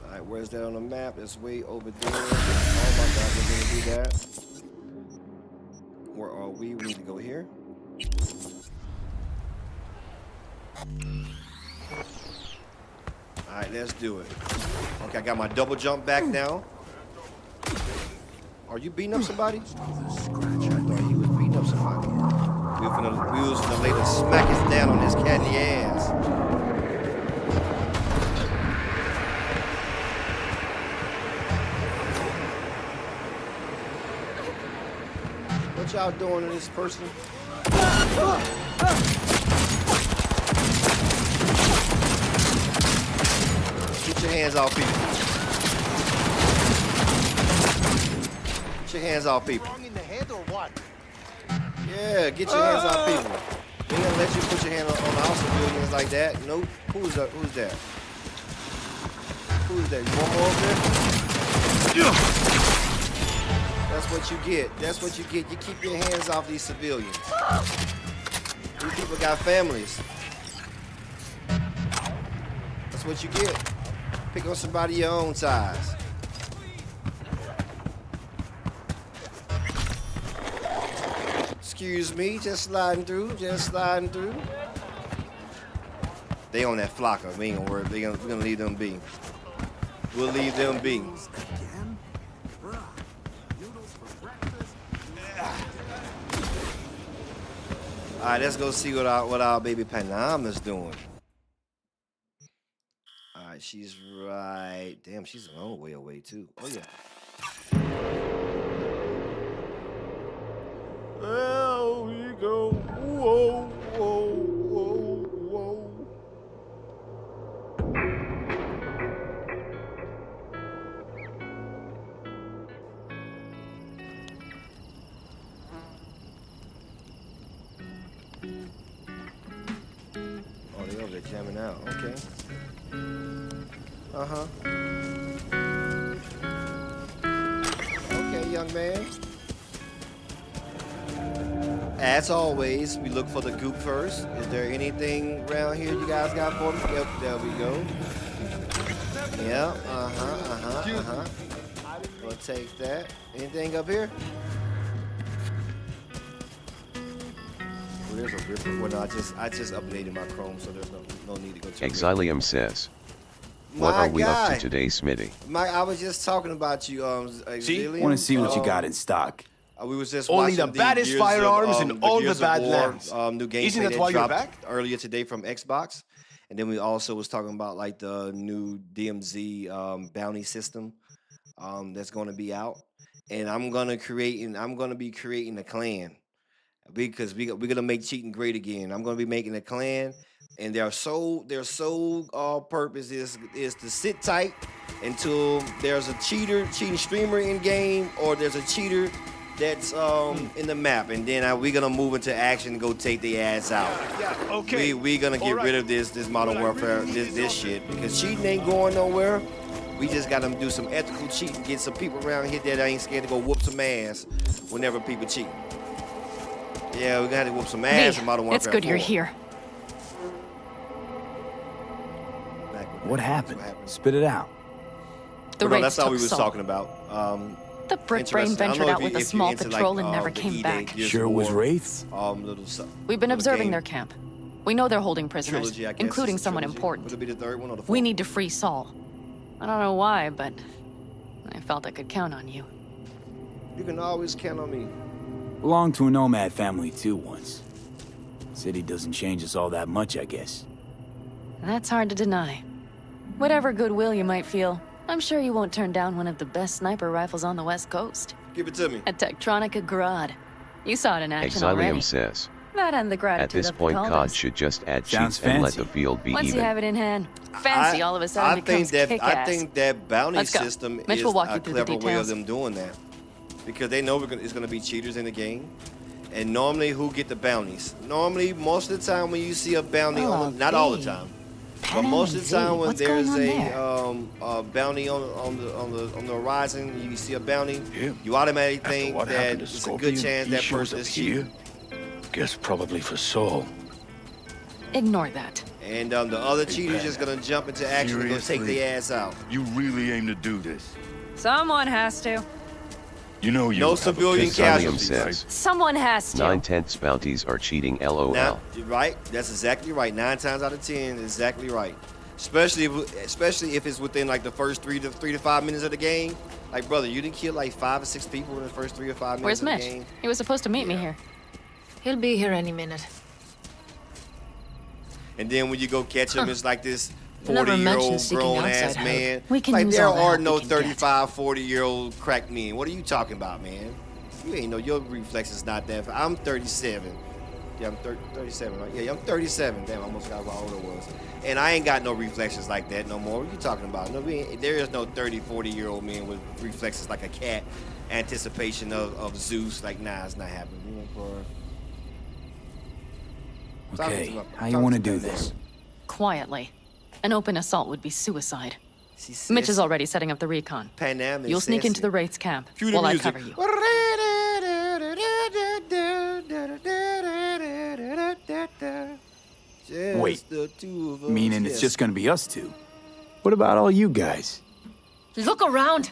All right, where's that on the map? It's way over there. Oh my God, we're gonna do that. Where are we? We need to go here. All right, let's do it. Okay, I got my double jump back now. Are you beating up somebody? I thought he was beating up somebody. We was finna later smack his down on his cat in the ass. What y'all doing to this person? Get your hands off people. Get your hands off people. Wrong in the head or what? Yeah, get your hands off people. They ain't gonna let you put your hand on the house civilians like that. Nope. Who's that? Who's that? Who's that? You want more over there? That's what you get. That's what you get. You keep your hands off these civilians. These people got families. That's what you get. Pick on somebody your own size. Excuse me, just sliding through, They on that flocker. We ain't gonna worry. We're gonna leave them be. We'll leave them be. All right, let's go see what our baby Panam is doing. All right, she's right. Damn, she's a long way away too. Oh yeah. There we go. Whoa, whoa, whoa, whoa. Oh, they over there jamming out. Okay. Uh-huh. Okay, young man. As always, we look for the goop first. Is there anything around here you guys got for me? Yep, there we go. Yep, We'll take that. Anything up here? Well, there's a ripper. Well, no, I just updated my Chrome, so there's no need to go to Exilium says, what My are we up guy. to today, Smitty? Mike, I was just talking about you, Exilium. Want to see what you got in stock. We was just Only watching the baddest Gears firearms of, in all the Gears of bad War, lands. New gameplay Isn't that that why you're dropped back? earlier today from Xbox, and then we also was talking about like the new DMZ bounty system that's going to be out, and I'm gonna be creating a clan because we're gonna make cheating great again. I'm gonna be making a clan, and their sole purpose is to sit tight until there's a cheating streamer in game or there's a cheater that's in the map, and then we're gonna move into action and go take the ass out. Yeah, okay. We're gonna get rid of this Modern Warfare, this shit, because cheating ain't going nowhere. We just gotta do some ethical cheating, get some people around here that ain't scared to go whoop some ass whenever people cheat. Yeah, we're gonna have to whoop some ass in Modern Warfare. It's good 4. you're here. What happened? Spit it out. The Well, no, raids that's all we took was Saul. talking about. The brick brain Interesting. I don't ventured know out if with a you small into, patrol like, and never the came E-Day back. Gears Sure of it was War, wraiths? We've been observing game. their camp. We know they're holding prisoners, Trilogy, I guess. including It's a someone trilogy. important. Would it be the third one or the fourth? We need to free Saul. I don't know why, but I felt I could count on you. You can always count on me. Belonged to a nomad family too once. City doesn't change us all that much, I guess. That's hard to deny. Whatever goodwill you might feel, I'm sure you won't turn down one of the best sniper rifles on the West Coast. Give it to me. A Tektronica Grad. You saw it in action already. Exilium says, That and the gratitude at this of the point, Calders. COD should just add Sounds cheats and let fancy. the field be Once you even. have it in hand, fancy all of a sudden becomes I kick-ass. think that bounty Let's go. system Mitch is will walk a you through the clever way of details. them doing that, because they know it's going to be cheaters in the game, and normally who get the bounties? Normally, most of the time when you see a bounty, not all the time, but most of the time when there's a bounty on the horizon, you see a bounty, you automatically think what that happened to it's a Scorpion, good chance he that shows person up is here. cheating. Guess probably for Saul. Ignore that. And the other cheater's just gonna jump into action and go take Seriously? their ass out. You really aim to do this? Someone has to. You know you No have a civilian pistol, casualties. says, Someone has to. 9/10 bounties are cheating, LOL. Now, you're right. That's exactly right. 9 times out of 10, exactly right. Especially if it's within like the first 3 to 5 minutes of the game. Like, brother, you didn't kill like 5 or 6 people in the first 3 or 5 minutes Where's of the Mitch? game. He was supposed to meet me here. He'll be here any minute. And then when you go catch him, it's like this Never mentioned 40-year-old seeking grown-ass outside help. man. We can like, use there all the are help no we can get. 35, 40-year-old crack men. What are you talking about, man? You ain't know your reflexes not that. I'm 37. Yeah, I'm 37, right? Yeah, I'm 37. Damn, I almost got how old I was. And I ain't got no reflexes like that no more. What are you talking about? No, there is no 30, 40-year-old man with reflexes like a cat. Anticipation of Zeus. Like, nah, it's not happening. You know, bro. Okay, how you want to do this? Quietly. An open assault would be suicide. Mitch is already setting up the recon. Panam is You'll sneak into sassy. the Wraith's camp Cue the while I music. cover you. Wait, the two of us, meaning it's yes. just gonna be us two? What about all you guys? Look around!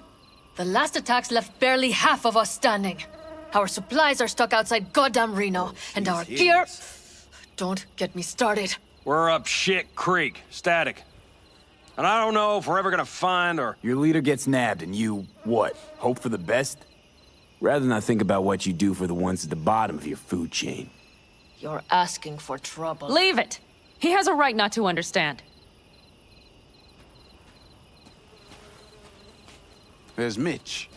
The last attacks left barely half of us standing. Our supplies are stuck outside goddamn Reno, and our gear... Don't get me started. We're up Shit Creek. Static. And I don't know if we're ever gonna find or... Your leader gets nabbed and you, what, hope for the best? Rather not think about what you do for the ones at the bottom of your food chain. You're asking for trouble. Leave it! He has a right not to understand. There's Mitch.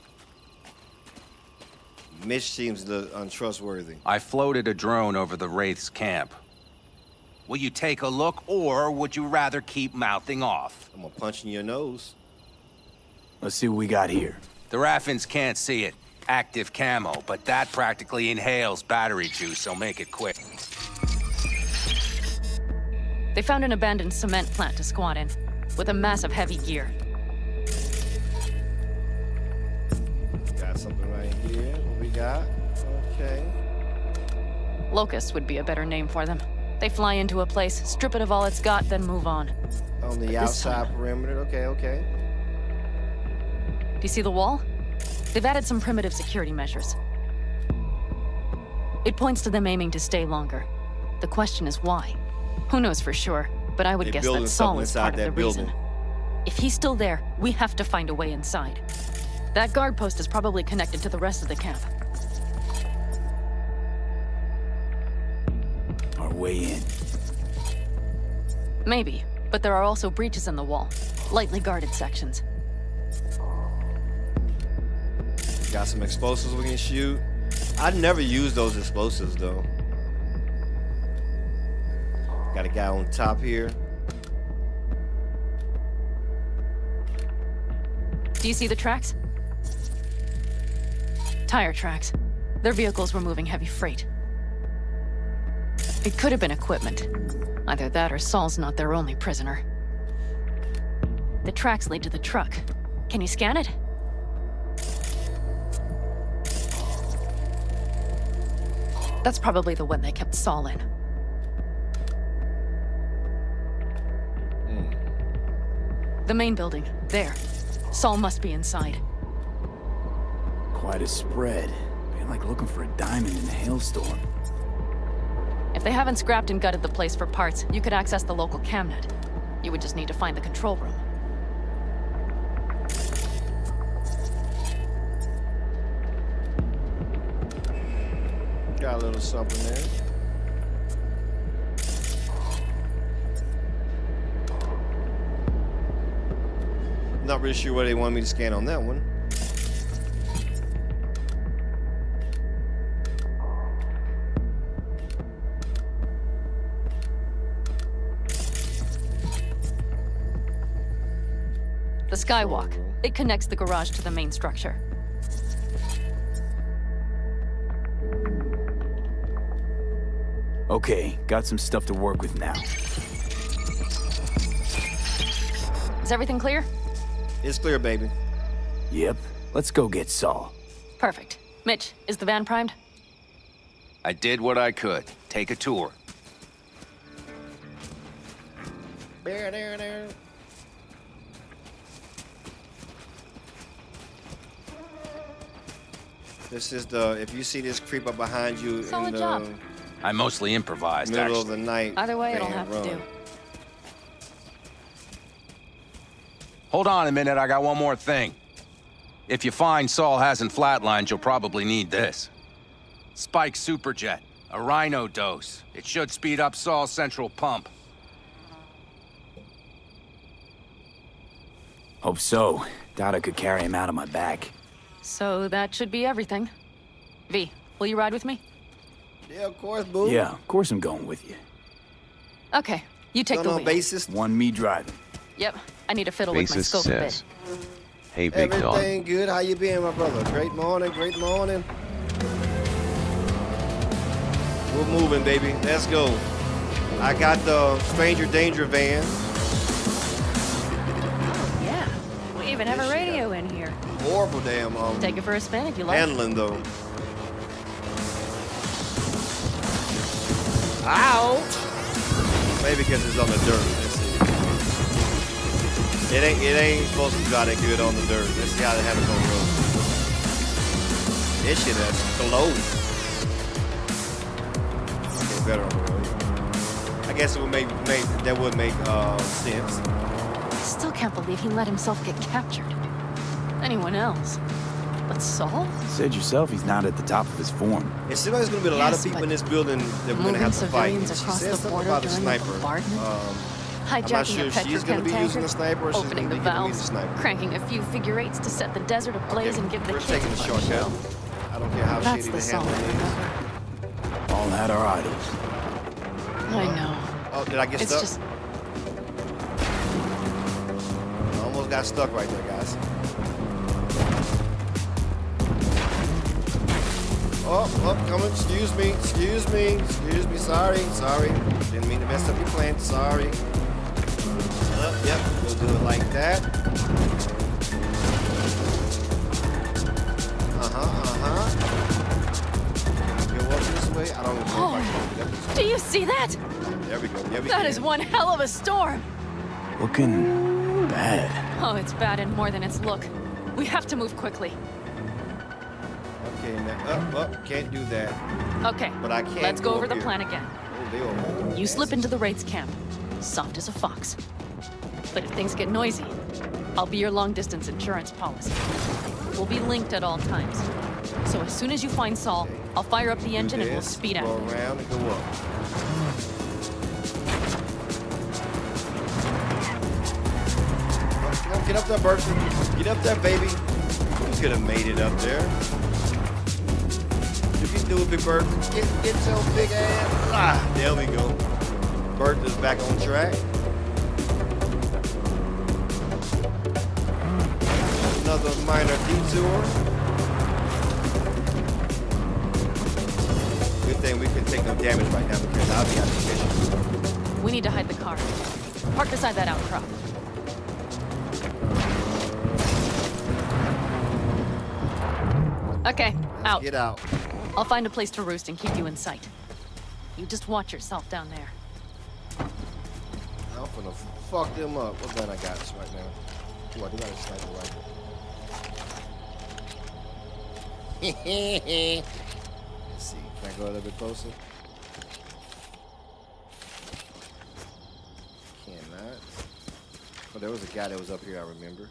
Mitch seems untrustworthy. I floated a drone over the Wraith's camp. Will you take a look, or would you rather keep mouthing off? I'm gonna punch in your nose. Let's see what we got here. The Raffins can't see it. Active camo, but that practically inhales battery juice, so make it quick. They found an abandoned cement plant to squat in, with a massive heavy gear. Got something right here. What we got? Okay. Locust would be a better name for them. They fly into a place, strip it of all it's got, then move on. On the outside perimeter. Okay, okay. Do you see the wall? They've added some primitive security measures. It points to them aiming to stay longer. The question is why? Who knows for sure, but I would guess that Saul is part of the reason. If he's still there, we have to find a way inside. That guard post is probably connected to the rest of the camp. Our way in. Maybe, but there are also breaches in the wall. Lightly guarded sections. Got some explosives we can shoot. I'd never use those explosives though. Got a guy on top here. Do you see the tracks? Tire tracks. Their vehicles were moving heavy freight. It could have been equipment. Either that or Saul's not their only prisoner. The tracks lead to the truck. Can you scan it? That's probably the one they kept Saul in. The main building. There. Saul must be inside. Quite a spread. Be like looking for a diamond in a hailstorm. If they haven't scrapped and gutted the place for parts, you could access the local camnet. You would just need to find the control room. Got a little something there. Not really sure what they want me to scan on that one. The skywalk. It connects the garage to the main structure. Okay, got some stuff to work with now. Is everything clear? It's clear, baby. Yep. Let's go get Saul. Perfect. Mitch, is the van primed? I did what I could. Take a tour. There. This is the, if you see this creep up behind you Solid in the job. I mostly improvised, middle actually. of the night. Either way, it'll man, have run. to do. Hold on a minute, I got one more thing. If you find Saul hasn't flatlined, you'll probably need this. Spike Superjet, a Rhino dose. It should speed up Saul's central pump. Hope so. Doubt I could carry him out on my back. So that should be everything. V, will you ride with me? Yeah, of course, boo. Yeah, of course I'm going with you. Okay, you take the on wheel. basis. One me driving. Yep, I need to fiddle with my Basis scope a bit. says, "Hey, big dog." Everything good? How you been, my brother? Great morning, great morning. We're moving, baby. Let's go. I got the Stranger Danger van. Yeah, we even have a radio in here. Horrible damn Take it for a spin if you like. handling though. Ouch! Maybe because it's on the dirt. Let's see. It ain't supposed to drive that good on the dirt. Let's see how they have it on the road. This shit has closed. Okay, better on the road. I guess it would that would make sense. Still can't believe he let himself get captured. Anyone else? But Saul? You said yourself he's not at the top of his form. It seems like there's gonna be a lot of people in this building that we're gonna have to fight. Civilians And she across said the something border about a during the sniper. bombardment? I'm not Hijacking sure a if she's gonna petrochem be using tanker, a sniper or she's opening gonna the be using a valves, sniper. cranking a few figure eights to set the desert ablaze and give the We're kids taking a the fun shortcut. show. I don't care how That's shady the the Saul, handling remember? All had our idols. I know. Oh, did I get It's stuck? just... I almost got stuck right there, guys. Oh, coming. Excuse me. Sorry. Didn't mean to mess up your plan. Sorry. Yep. We'll do it like that. Go up this way. I don't know if I can do that. Do you see that? There we go. That is one hell of a storm. Looking bad. Oh, it's bad and more than its look. We have to move quickly. Okay, now, can't do that. Okay, But I can let's go over the here. plan again. Oh, they are. You slip into the Wraith's camp, soft as a fox. But if things get noisy, I'll be your long-distance insurance policy. We'll be linked at all times. So as soon as you find Saul, I'll fire up the engine and we'll speed out. Go around and go up. Come on, get up there, Bertha. Get up there, baby. You could have made it up there. You can do it, Big Bert. Get your big ass. There we go. Bertha's back on track. Another minor detour. Good thing we can take no damage right now because I'll be out of commission. We need to hide the car. Park beside that outcrop. Okay, out. Get out. I'll find a place to roost and keep you in sight. You just watch yourself down there. I'm gonna fuck them up. What gun I got right now? Ooh, I do got a sniper rifle. Let's see. Can I go a little bit closer? Cannot. Oh, there was a guy that was up here, I remember.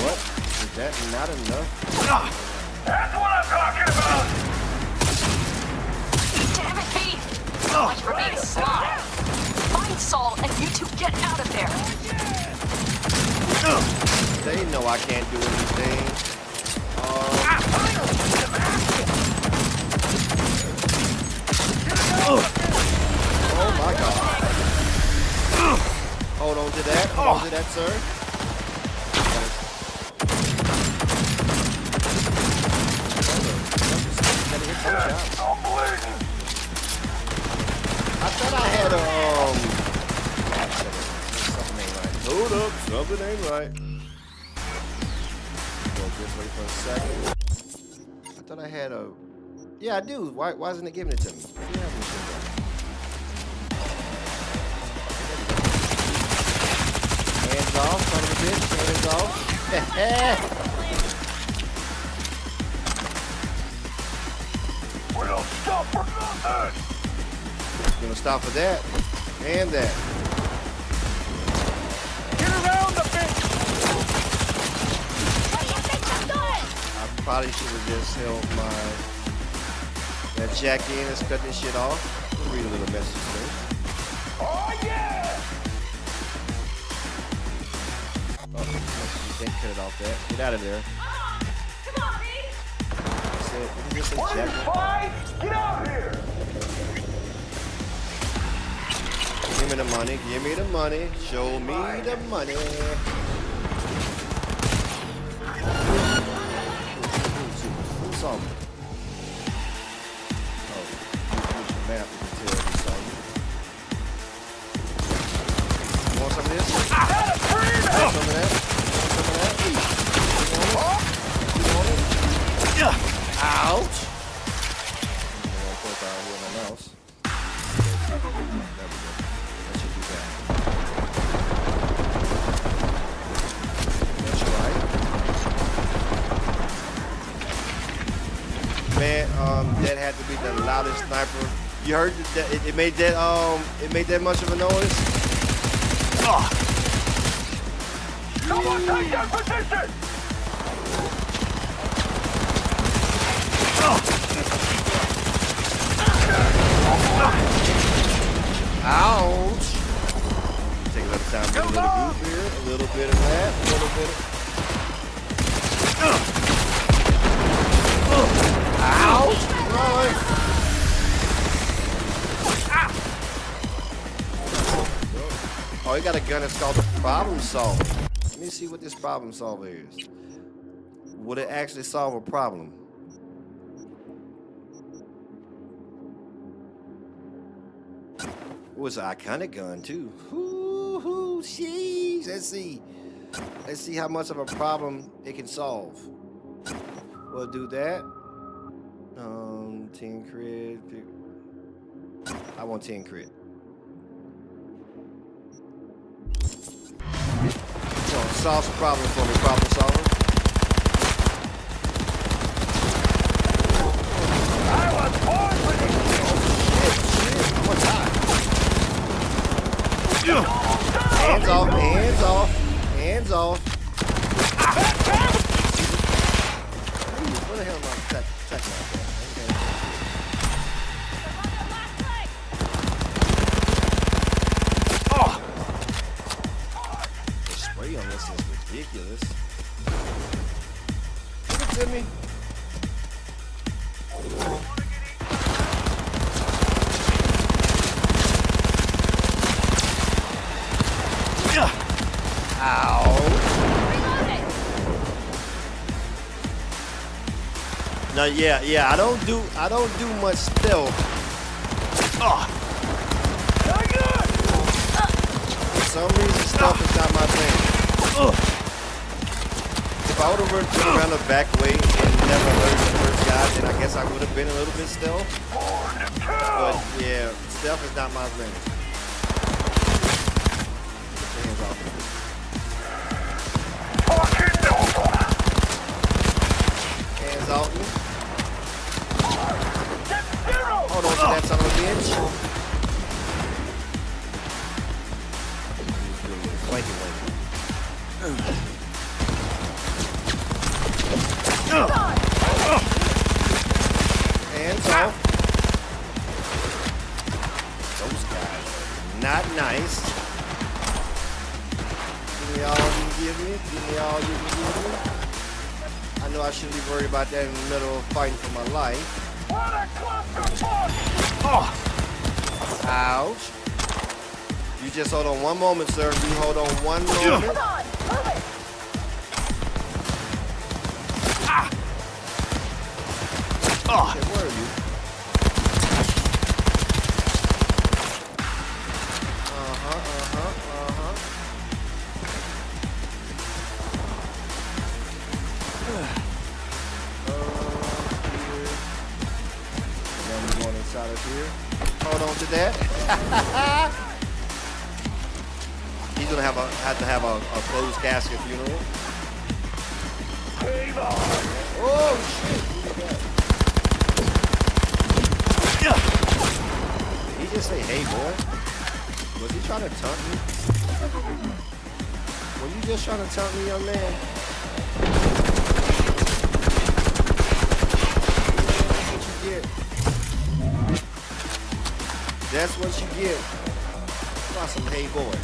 What? Is that not enough? That's what I'm talking about! Damn it, Pete! So much for being sly. Find Saul and you two get out of there. They know I can't do anything. Oh my God. Hold on to that. Hold on to that, sir. I thought I had something ain't right. Hold up, something ain't right. Go this way for a second. I thought I had a. Yeah, I do. Why isn't it giving it to me? I do have this shit right. Hands off, son of a bitch. Hands off. We'll stop for nothing! Gonna stop for that and that. Get around the bitch! I probably should have just held that jack in and cut this shit off. Let's read a little message first. Oh yeah! Oh, you can't cut it off that. Get out of there. Come on, Pete! What did you say, What jack? is fine? Get out here! Give me the money. Give me the money. Show me the money. Who saw me? Oh, use the map to tell who saw me. You want some of this? Want some of that? Want some of that? You want it? Ouch! I'm gonna put that on my mouse. There we go. That should do that. That's right. Man, that had to be the loudest sniper. You heard that it made that much of a noise? Someone take that position! Ouch! Take a little time to get a little group here, a little bit of that, a little bit of... Ouch! Run! Oh, he got a gun that's called the problem solver. Let me see what this problem solver is. Would it actually solve a problem? Oh, it's an iconic gun too. Ooh, jeez. Let's see how much of a problem it can solve. We'll do that. 10 crit. I want 10 crit. Come on, solve some problems for me, problem solver. I was born for this. Shit, I'm gonna die. Hands off, hands off, hands off. What the hell am I attacking like that? The spray on this is ridiculous. Give it to me. Ow. No, yeah, I don't do much stealth. For some reason, stealth is not my thing. If I would have run around the back way and never heard the first guy, then I guess I would have been a little bit stealth. But yeah, stealth is not my thing. Put your hands off. Hands off me. Hold on to that son of a bitch. Wanky, wanky. Hands off. Those guys are not nice. Give me all you can give me. Give me all you can give me. I know I shouldn't be worried about that in the middle of fighting for my life. Ouch. You just hold on one moment, sir. You hold on one moment. Okay, where are you? Inside of here. Hold on to that. He's gonna have to have a closed casket funeral. Oh shit! Did he just say, "Hey boy"? Was he trying to taunt me? Were you just trying to taunt me, young man? That's what you get. That's what you get. Got some hey boy.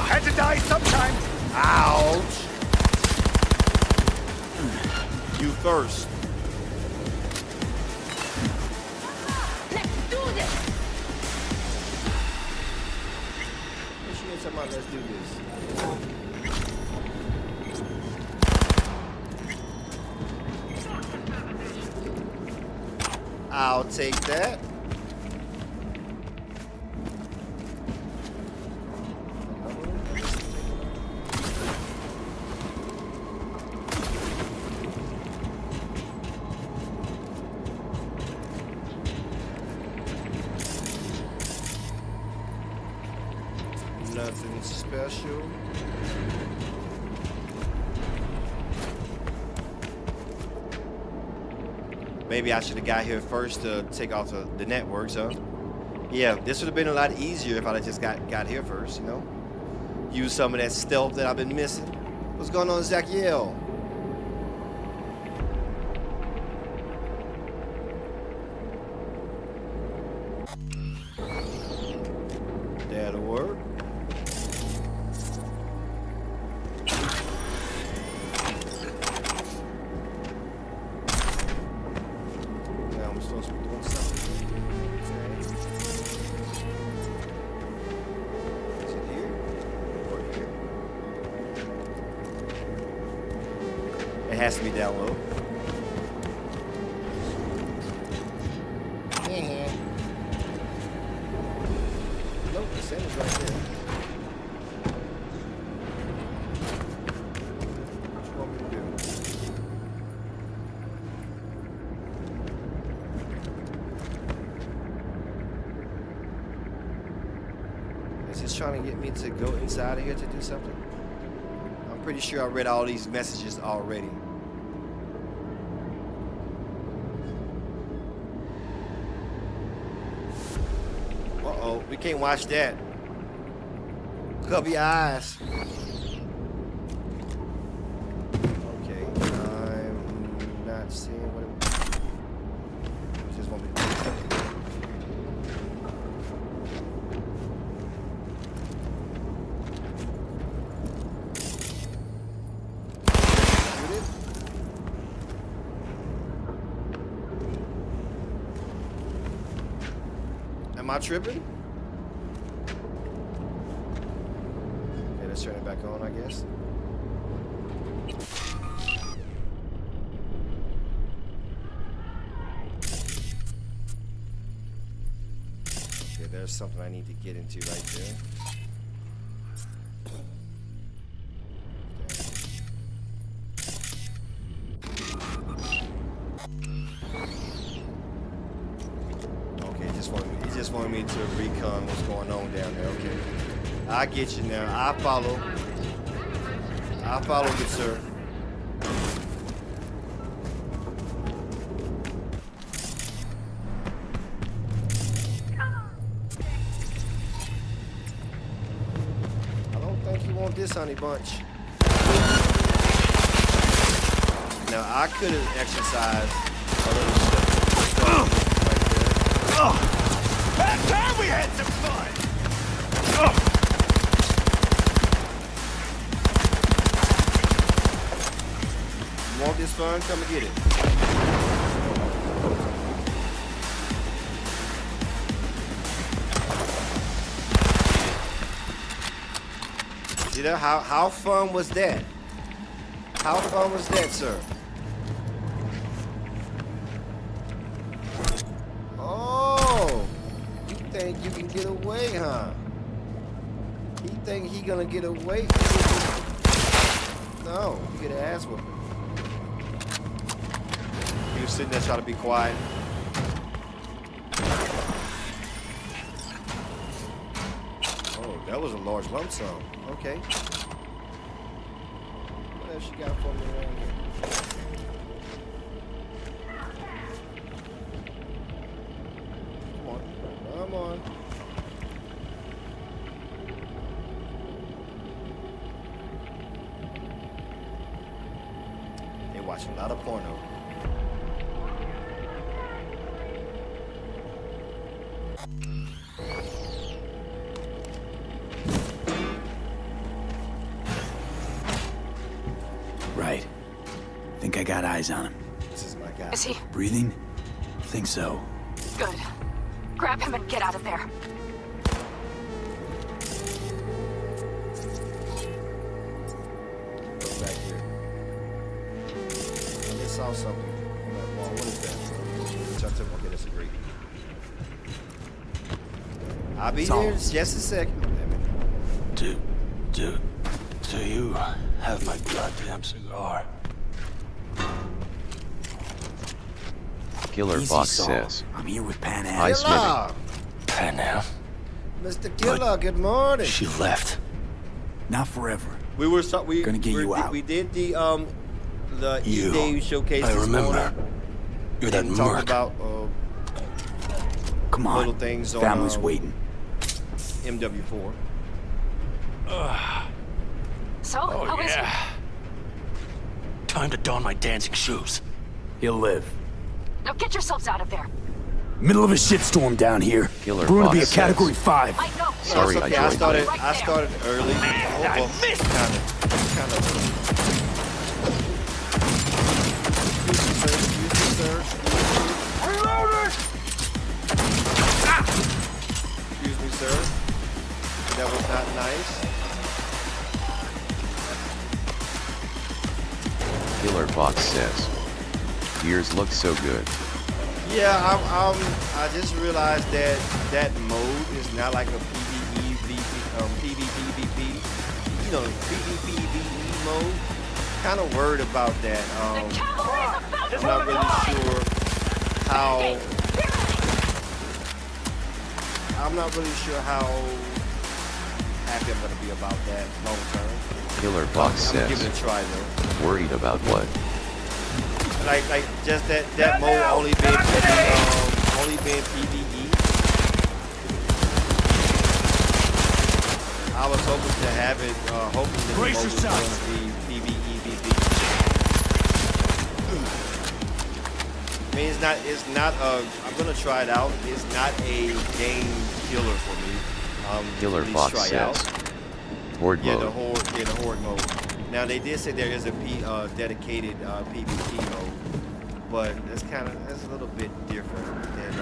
Had to die sometime. Ouch. You first. Let's do this. She ain't talking about let's do this. I'll take that. Nothing special. Maybe I should have got here first to take off the networks, huh? Yeah, this would have been a lot easier if I just got here first, you know? Use some of that stealth that I've been missing. What's going on, Zachiel? That'll work. Now I'm supposed to be doing something. Okay. Is it here? Or here? It has to be down low. Nope, the same is right there. What you want me to do? Is this trying to get me to go inside of here to do something? I'm pretty sure I read all these messages already. Uh-oh, we can't watch that. Cover your eyes. Okay, I'm not seeing what it just want me to do something. Am I tripping? Okay, let's turn it back on, I guess. Okay, there's something I need to get into right there. He just wanted me to recon what's going on down there. Okay, I get you now. I follow. Good sir. I don't think you want this, honey bunch. Now I could have exercised a little stuff right there. That time we had some fun! You want this fun? Come and get it. See that? How fun was that? How fun was that, sir? Think you can get away, huh? He think he gonna get away? No, you get an ass whooping. He was sitting there trying to be quiet. Oh, that was a large lump sum. Okay. What else you got for me around here? Come on. They watch a lot of porno. Right. Think I got eyes on him. This is my guy. Is he? Breathing? Think so. Good. Grab him and get out of there. Go back here. I just saw something on that wall. What is that? Okay, that's a great. I'll be there in just a second. Do you have my goddamn cigar? Killer Fox says, I'm here with Panam. Hi, Smitty. Panam? Mr. Killer, good morning. She left. Not forever. We were gonna get you out. We did the You. E-Day showcase. I remember. You're that and talked merc. about Come on. little things on Family's waiting. MW4. So, Oh, how is yeah. Time to don my dancing shoes. He'll live. he? Now get yourselves out of there. Middle of a shitstorm down here. Killer We're gonna be a Fox category says. 5. I know. Sorry, That's okay. I I joined started early. I missed. Kind of. Excuse me, sir. Reloaded! Excuse me, sir. That was not nice. Killer Fox says. Gears look so good. Yeah, I just realized that that mode is not like a PvP, PvP, you know, PvP mode. Kind of worried about that. I'm not really sure how. I'm not really sure how happy I'm gonna be about that long term. Killer Fox I'm gonna says. give it a try though. Worried about what? Like just that mode only been PvE. I was hoping to have it, hoping that the mode was going to be PvE. I mean, it's not I'm gonna try it out. It's not a game killer for me. Killer at least Fox try says. out. Horde Yeah, mode. the horde mode. Now they did say there is a dedicated PvP mode, but that's a little bit different than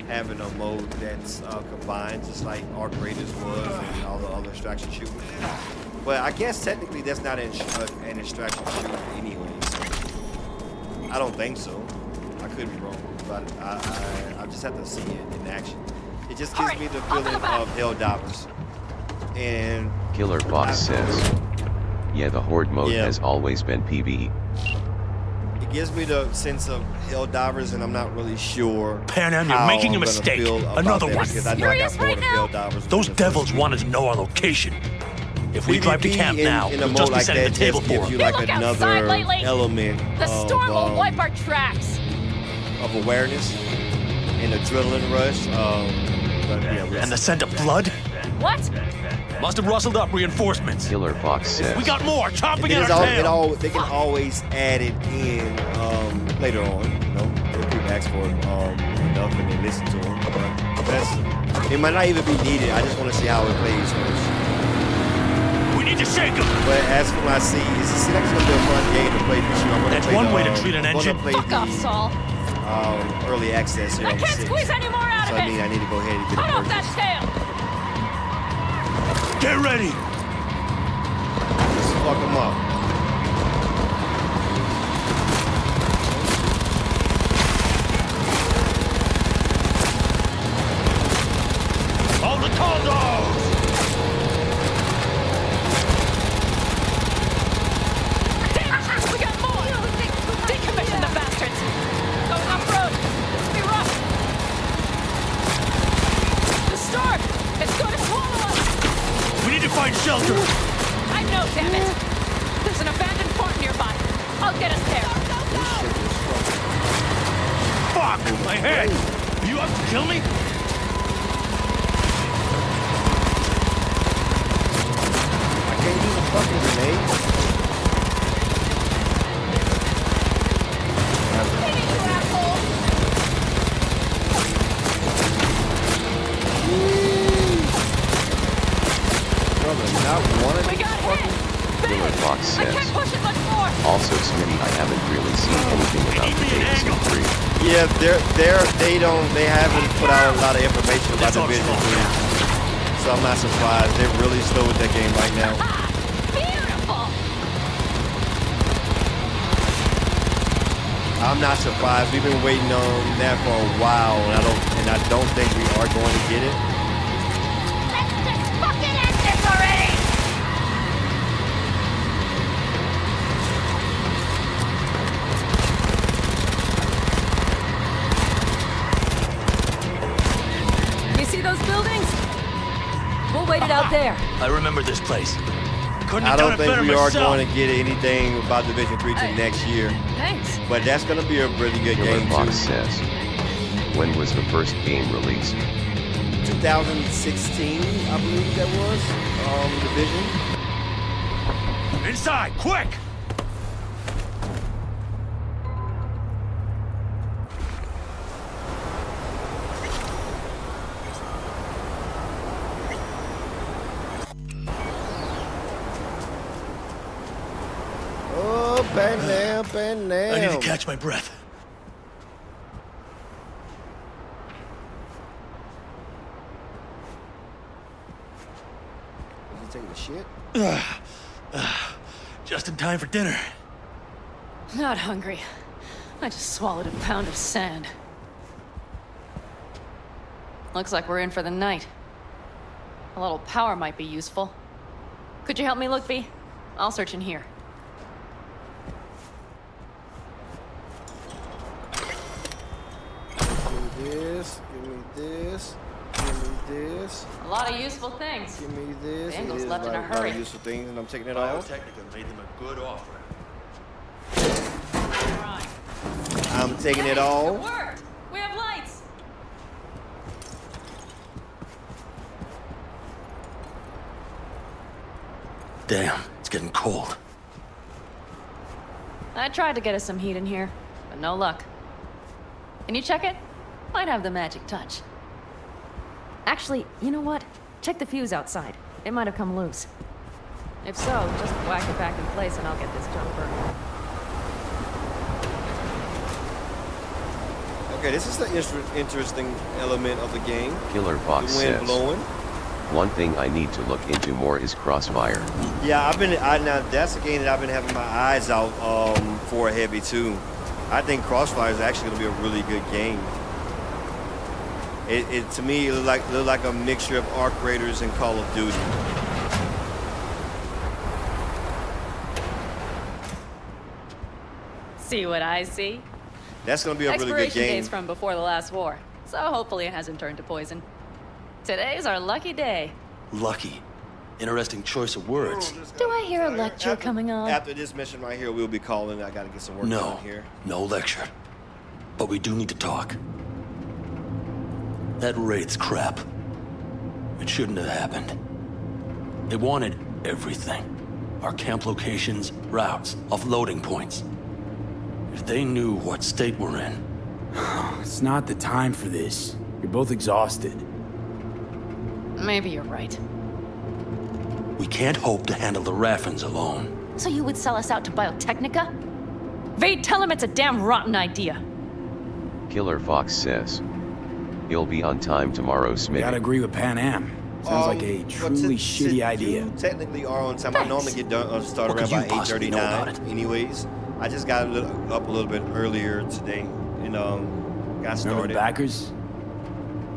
having a mode that's combined, just like Arc Raiders was and all the other extraction shooters. But I guess technically that's not an extraction shooter anyway. So I don't think so. I could be wrong, but I just have to see it in action. It just gives me the feeling of Helldivers. And Killer Fox says. Yeah, the Horde mode has always been PvE. It gives me the sense of Helldivers, and I'm not really sure. Panam, you're making a mistake. Another one. Because I know I got bored of Helldivers. Those devils wanted to know our location. If we drive to camp now, in a we'll mode just be like setting that, the table just for gives you them. like another element The storm will wipe our tracks. of awareness and adrenaline rush. But yeah, And the scent of blood? What? Must have rustled up reinforcements. Killer Fox says. We got more chomping And at then our it's tail. they can always add it in later on. You know, if people ask for it enough and they listen to them. But it might not even be needed. I just want to see how it plays first. We need to shake them. But as from what I see, it's like it's gonna be a fun game to play for sure. That's one way to treat an engine. Fuck off, Saul. Early access here I on the can't 6th. squeeze any more out So of I mean, I need to go ahead and get Cut a off that purchase. tail. Get ready. Let's fuck them up. All the tall dogs. We got more. Decommission the bastards. Going off road. Be rough. The storm. It's going to swallow us. We need to find shelter. I know, damn it. There's an abandoned fort nearby. I'll get us there. Fuck! My head! Are you out to kill me? I can't use a fucking grenade. Brother, not one of We got hit. Killer Fox I says. can't push it much more. Also, Smitty, I haven't really seen anything about the Davidson 3. Yeah, they haven't put out a lot of information about the Division 3. So I'm not surprised. They're really slow with that game right now. Beautiful. I'm not surprised. We've been waiting on that for a while, and I don't think we are going to get it. Let's just fucking end this already. You see those buildings? We'll wait it out there. I remember this place. I don't think we are going to get anything about Division 3 till next year. Thanks. But that's going to be a really good Killer game Fox too. says, when was the first game released? 2016, I believe that was. Division. Inside, quick! Oh, Panam. I need to catch my breath. Is he taking a shit? Just in time for dinner. Not hungry. I just swallowed a pound of sand. Looks like we're in for the night. A little power might be useful. Could you help me look, V? I'll search in here. Give me this. Give me this. Give me this. A lot of useful things. Give me this. Bengals It is left in a like lot hurry. of useful things, and I'm taking it off. Biotechnica made them a good offer. I'm taking it all. It worked! We have lights! Damn, it's getting cold. I tried to get us some heat in here, but no luck. Can you check it? Might have the magic touch. Actually, you know what? Check the fuse outside. It might have come loose. If so, just whack it back in place and I'll get this junk burning. Okay, this is the interesting element of the game. Killer Fox The wind says, blowing. one thing I need to look into more is Crossfire. Yeah, now that's a game that I've been having my eyes out for heavy too. I think Crossfire is actually going to be a really good game. It to me, it looked like a mixture of Arc Raiders and Call of Duty. See what I see? That's going to be a really good Expiration game. date's from before the last war, so hopefully it hasn't turned to poison. Today's our lucky day. Lucky. Interesting choice of words. Do I hear a lecture coming on? After this mission right here, we'll be calling. I got to get some work No, done here. no lecture. But we do need to talk. That raid's crap. It shouldn't have happened. They wanted everything. Our camp locations, routes, offloading points. If they knew what state we're in. It's not the time for this. You're both exhausted. Maybe you're right. We can't hope to handle the Raffins alone. So you would sell us out to Biotechnica? Vade, tell him it's a damn rotten idea. Killer Fox says, you'll be on time tomorrow, Smitty. Gotta agree with Panam. Sounds like a truly shitty idea. You technically are on time. I normally get done start around by 8:39. Anyways, I just got up a little bit earlier today and got started. Remember the backers?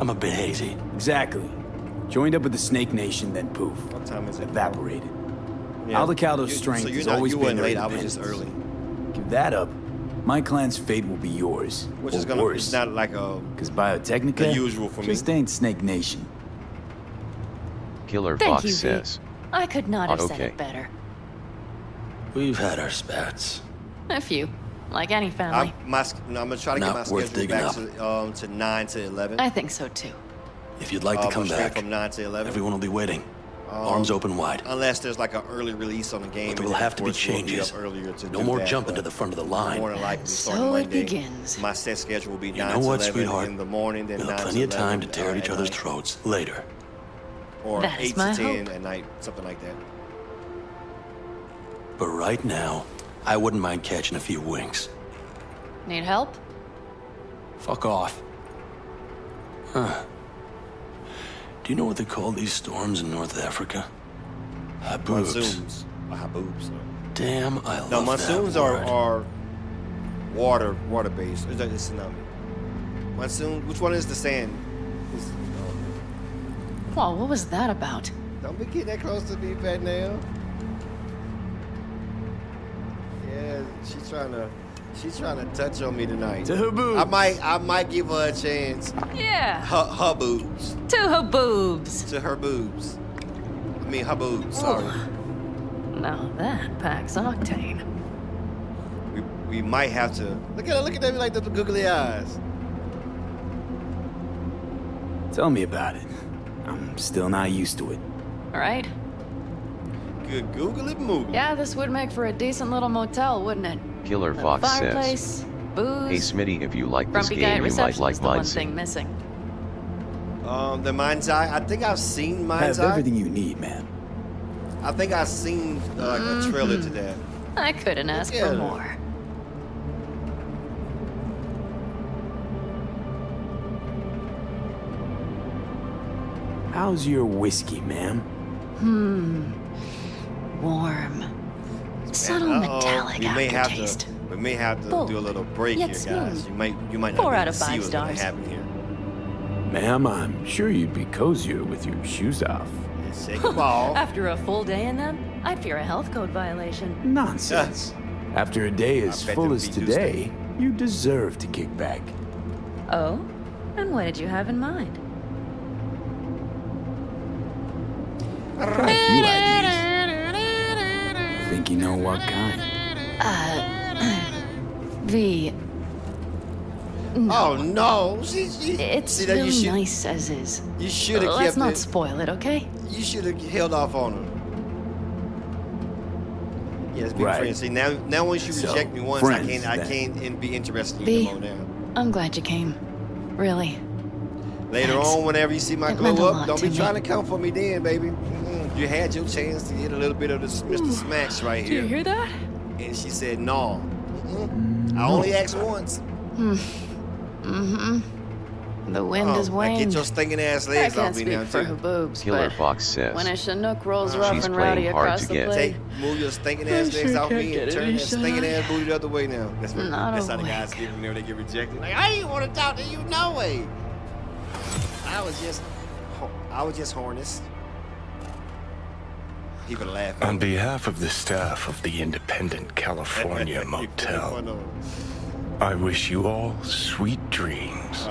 I'm a bit hazy. Exactly. Joined up with the Snake Nation, then poof. What time is it? Evaporated. Yeah. Aldecaldo's strength has always been their late. I was just independence. early. Give that up. My clan's fate will be yours. Which or is gonna worse. it's not like a Because Biotechnica the usual for me. just ain't Snake Nation. Killer Thank Fox you, V. says, I could not have said okay. it better. We've had our spats. A few. Like any family. I'm gonna try to get Not my worth schedule digging back to 9 to 11. I think so too. If you'd like to come straight back, from 9 to 11. everyone will be waiting. Arms open wide. Unless there's like an early release on the game. But there will and have to be of course we'll changes. up earlier to No do more that, jumping to but the front of the line. More than likely starting So it Monday. begins. My set schedule will be 9 You know to what, 11 sweetheart? in the morning, then We'll 9 have to plenty 11 of time to tear each at other's night. throats later. Or That is 8 my to 10 hope. at night, something like that. But right now, I wouldn't mind catching a few winks. Need help? Fuck off. Huh. Do you know what they call these storms in North Africa? Haboobs. Monsoons. Or haboobs. Damn, I love No, monsoons that word. are water based. It's a tsunami. Monsoon. Which one is the sand? Whoa, what was that about? Don't be getting that close to me, Fat Nail. Yeah, she's trying to touch on me tonight. To her boobs. I might give her a chance. Yeah. Her boobs. To her boobs. To her boobs. I mean her boobs. Sorry. Now that packs octane. We might have to look at them like the googly eyes. Tell me about it. I'm still not used to it. All right. Good googly moogly. Yeah, this would make for a decent little motel, wouldn't it? Killer The Fox fireplace, says, booze. hey Smitty, if you like this Grumpy guy at game, you might reception like is the one Mindset. thing missing. The Mind's Eye. I think I've seen I Mind's have Eye. everything you need, man. I think I've seen like a trailer to that. I couldn't ask for more. How's your whiskey, ma'am? Warm. Subtle metallic aftertaste. We may have to do a little break Yet here, guys. smooth. You might 4 not out of see 5 what's gonna stars. happen here. Ma'am, I'm sure you'd be cozier with your shoes off. Shake them off. After a full day in them, I'd fear a health code violation. Nonsense. After a day as bet full them as feet do today, you deserve to kick back. Oh? And what did you have in mind? Got a few ideas. Think you know what kind? V. No. Oh no! It's see that really you should, nice as is. You should have Let's kept not it. spoil it, okay? You should have held off on her. Yeah, let's be Right. friends. See now once you So, reject me once, friends, I then. can't be interested in V. you no more now. I'm glad you came. Really. Later Thanks. on, whenever you see my It glow meant a up, lot don't to be me. trying to come for me then, baby. You had your chance to get a little bit of this Mr. Smacks right Do you here. hear that? And she said no. I only asked once. The wind is Now waned. get your stinking ass I legs can't off me speak now, for too. her boobs, Killer but Fox says, when a Chinook rolls She's rough and rowdy playing hard across to the get. plate, Move your stinking I ass legs sure off can't me get and turn any that stinking shine. ass booty the other way now. That's what. Not That's how the awake. guys get whenever they get rejected. Like I ain't want to talk to you, no way. I was just harnessed. People laughing. On behalf of the staff of the Independent California Motel, I wish you all sweet dreams.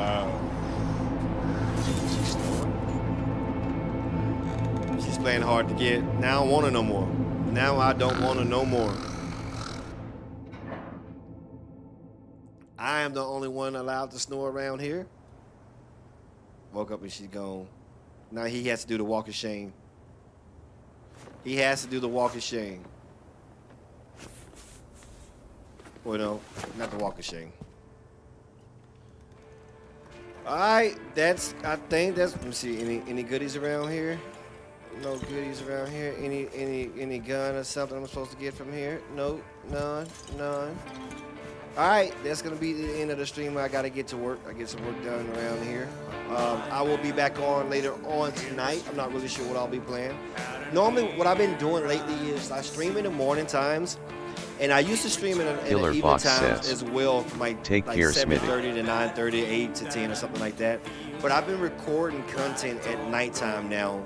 She's playing hard to get. Now I don't want her no more. Now I don't want her no more. I am the only one allowed to snore around here. Woke up and she's gone. Now he has to do the walk of shame. He has to do the walk of shame. Well, no, not the walk of shame. All right, I think that's. Let me see. Any goodies around here? No goodies around here. Any gun or something I'm supposed to get from here? Nope, none. All right, that's gonna be the end of the stream. I gotta get to work. I get some work done around here. I will be back on later on tonight. I'm not really sure what I'll be playing. Normally, what I've been doing lately is I stream in the morning times, and I used to stream in the Killer evening Fox times says, as well, from like Take care, 7:30 to 9:30, 8 to 10 or something like that. But I've been recording content at nighttime now.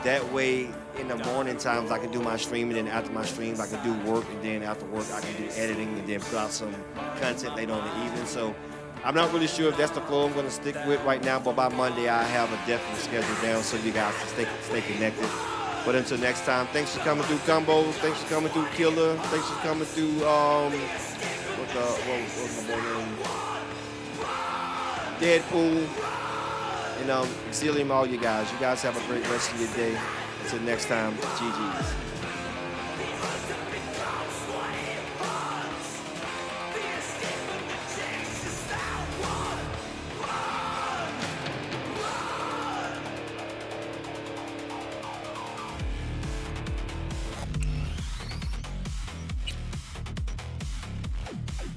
That way, in the morning times, I can do my streaming, and after my streams, I can do work, and then after work, I can do editing, and then put out some content later on in the evening. So I'm not really sure if that's the flow I'm going to stick with right now, but by Monday, I have a definite schedule down so you guys can stay connected. But until next time, thanks for coming through Combos. Thanks for coming through Killer. Thanks for coming through, what was my boy name? Deadpool. And Zillium, all you guys. You guys have a great rest of your day. Until next time, GG's.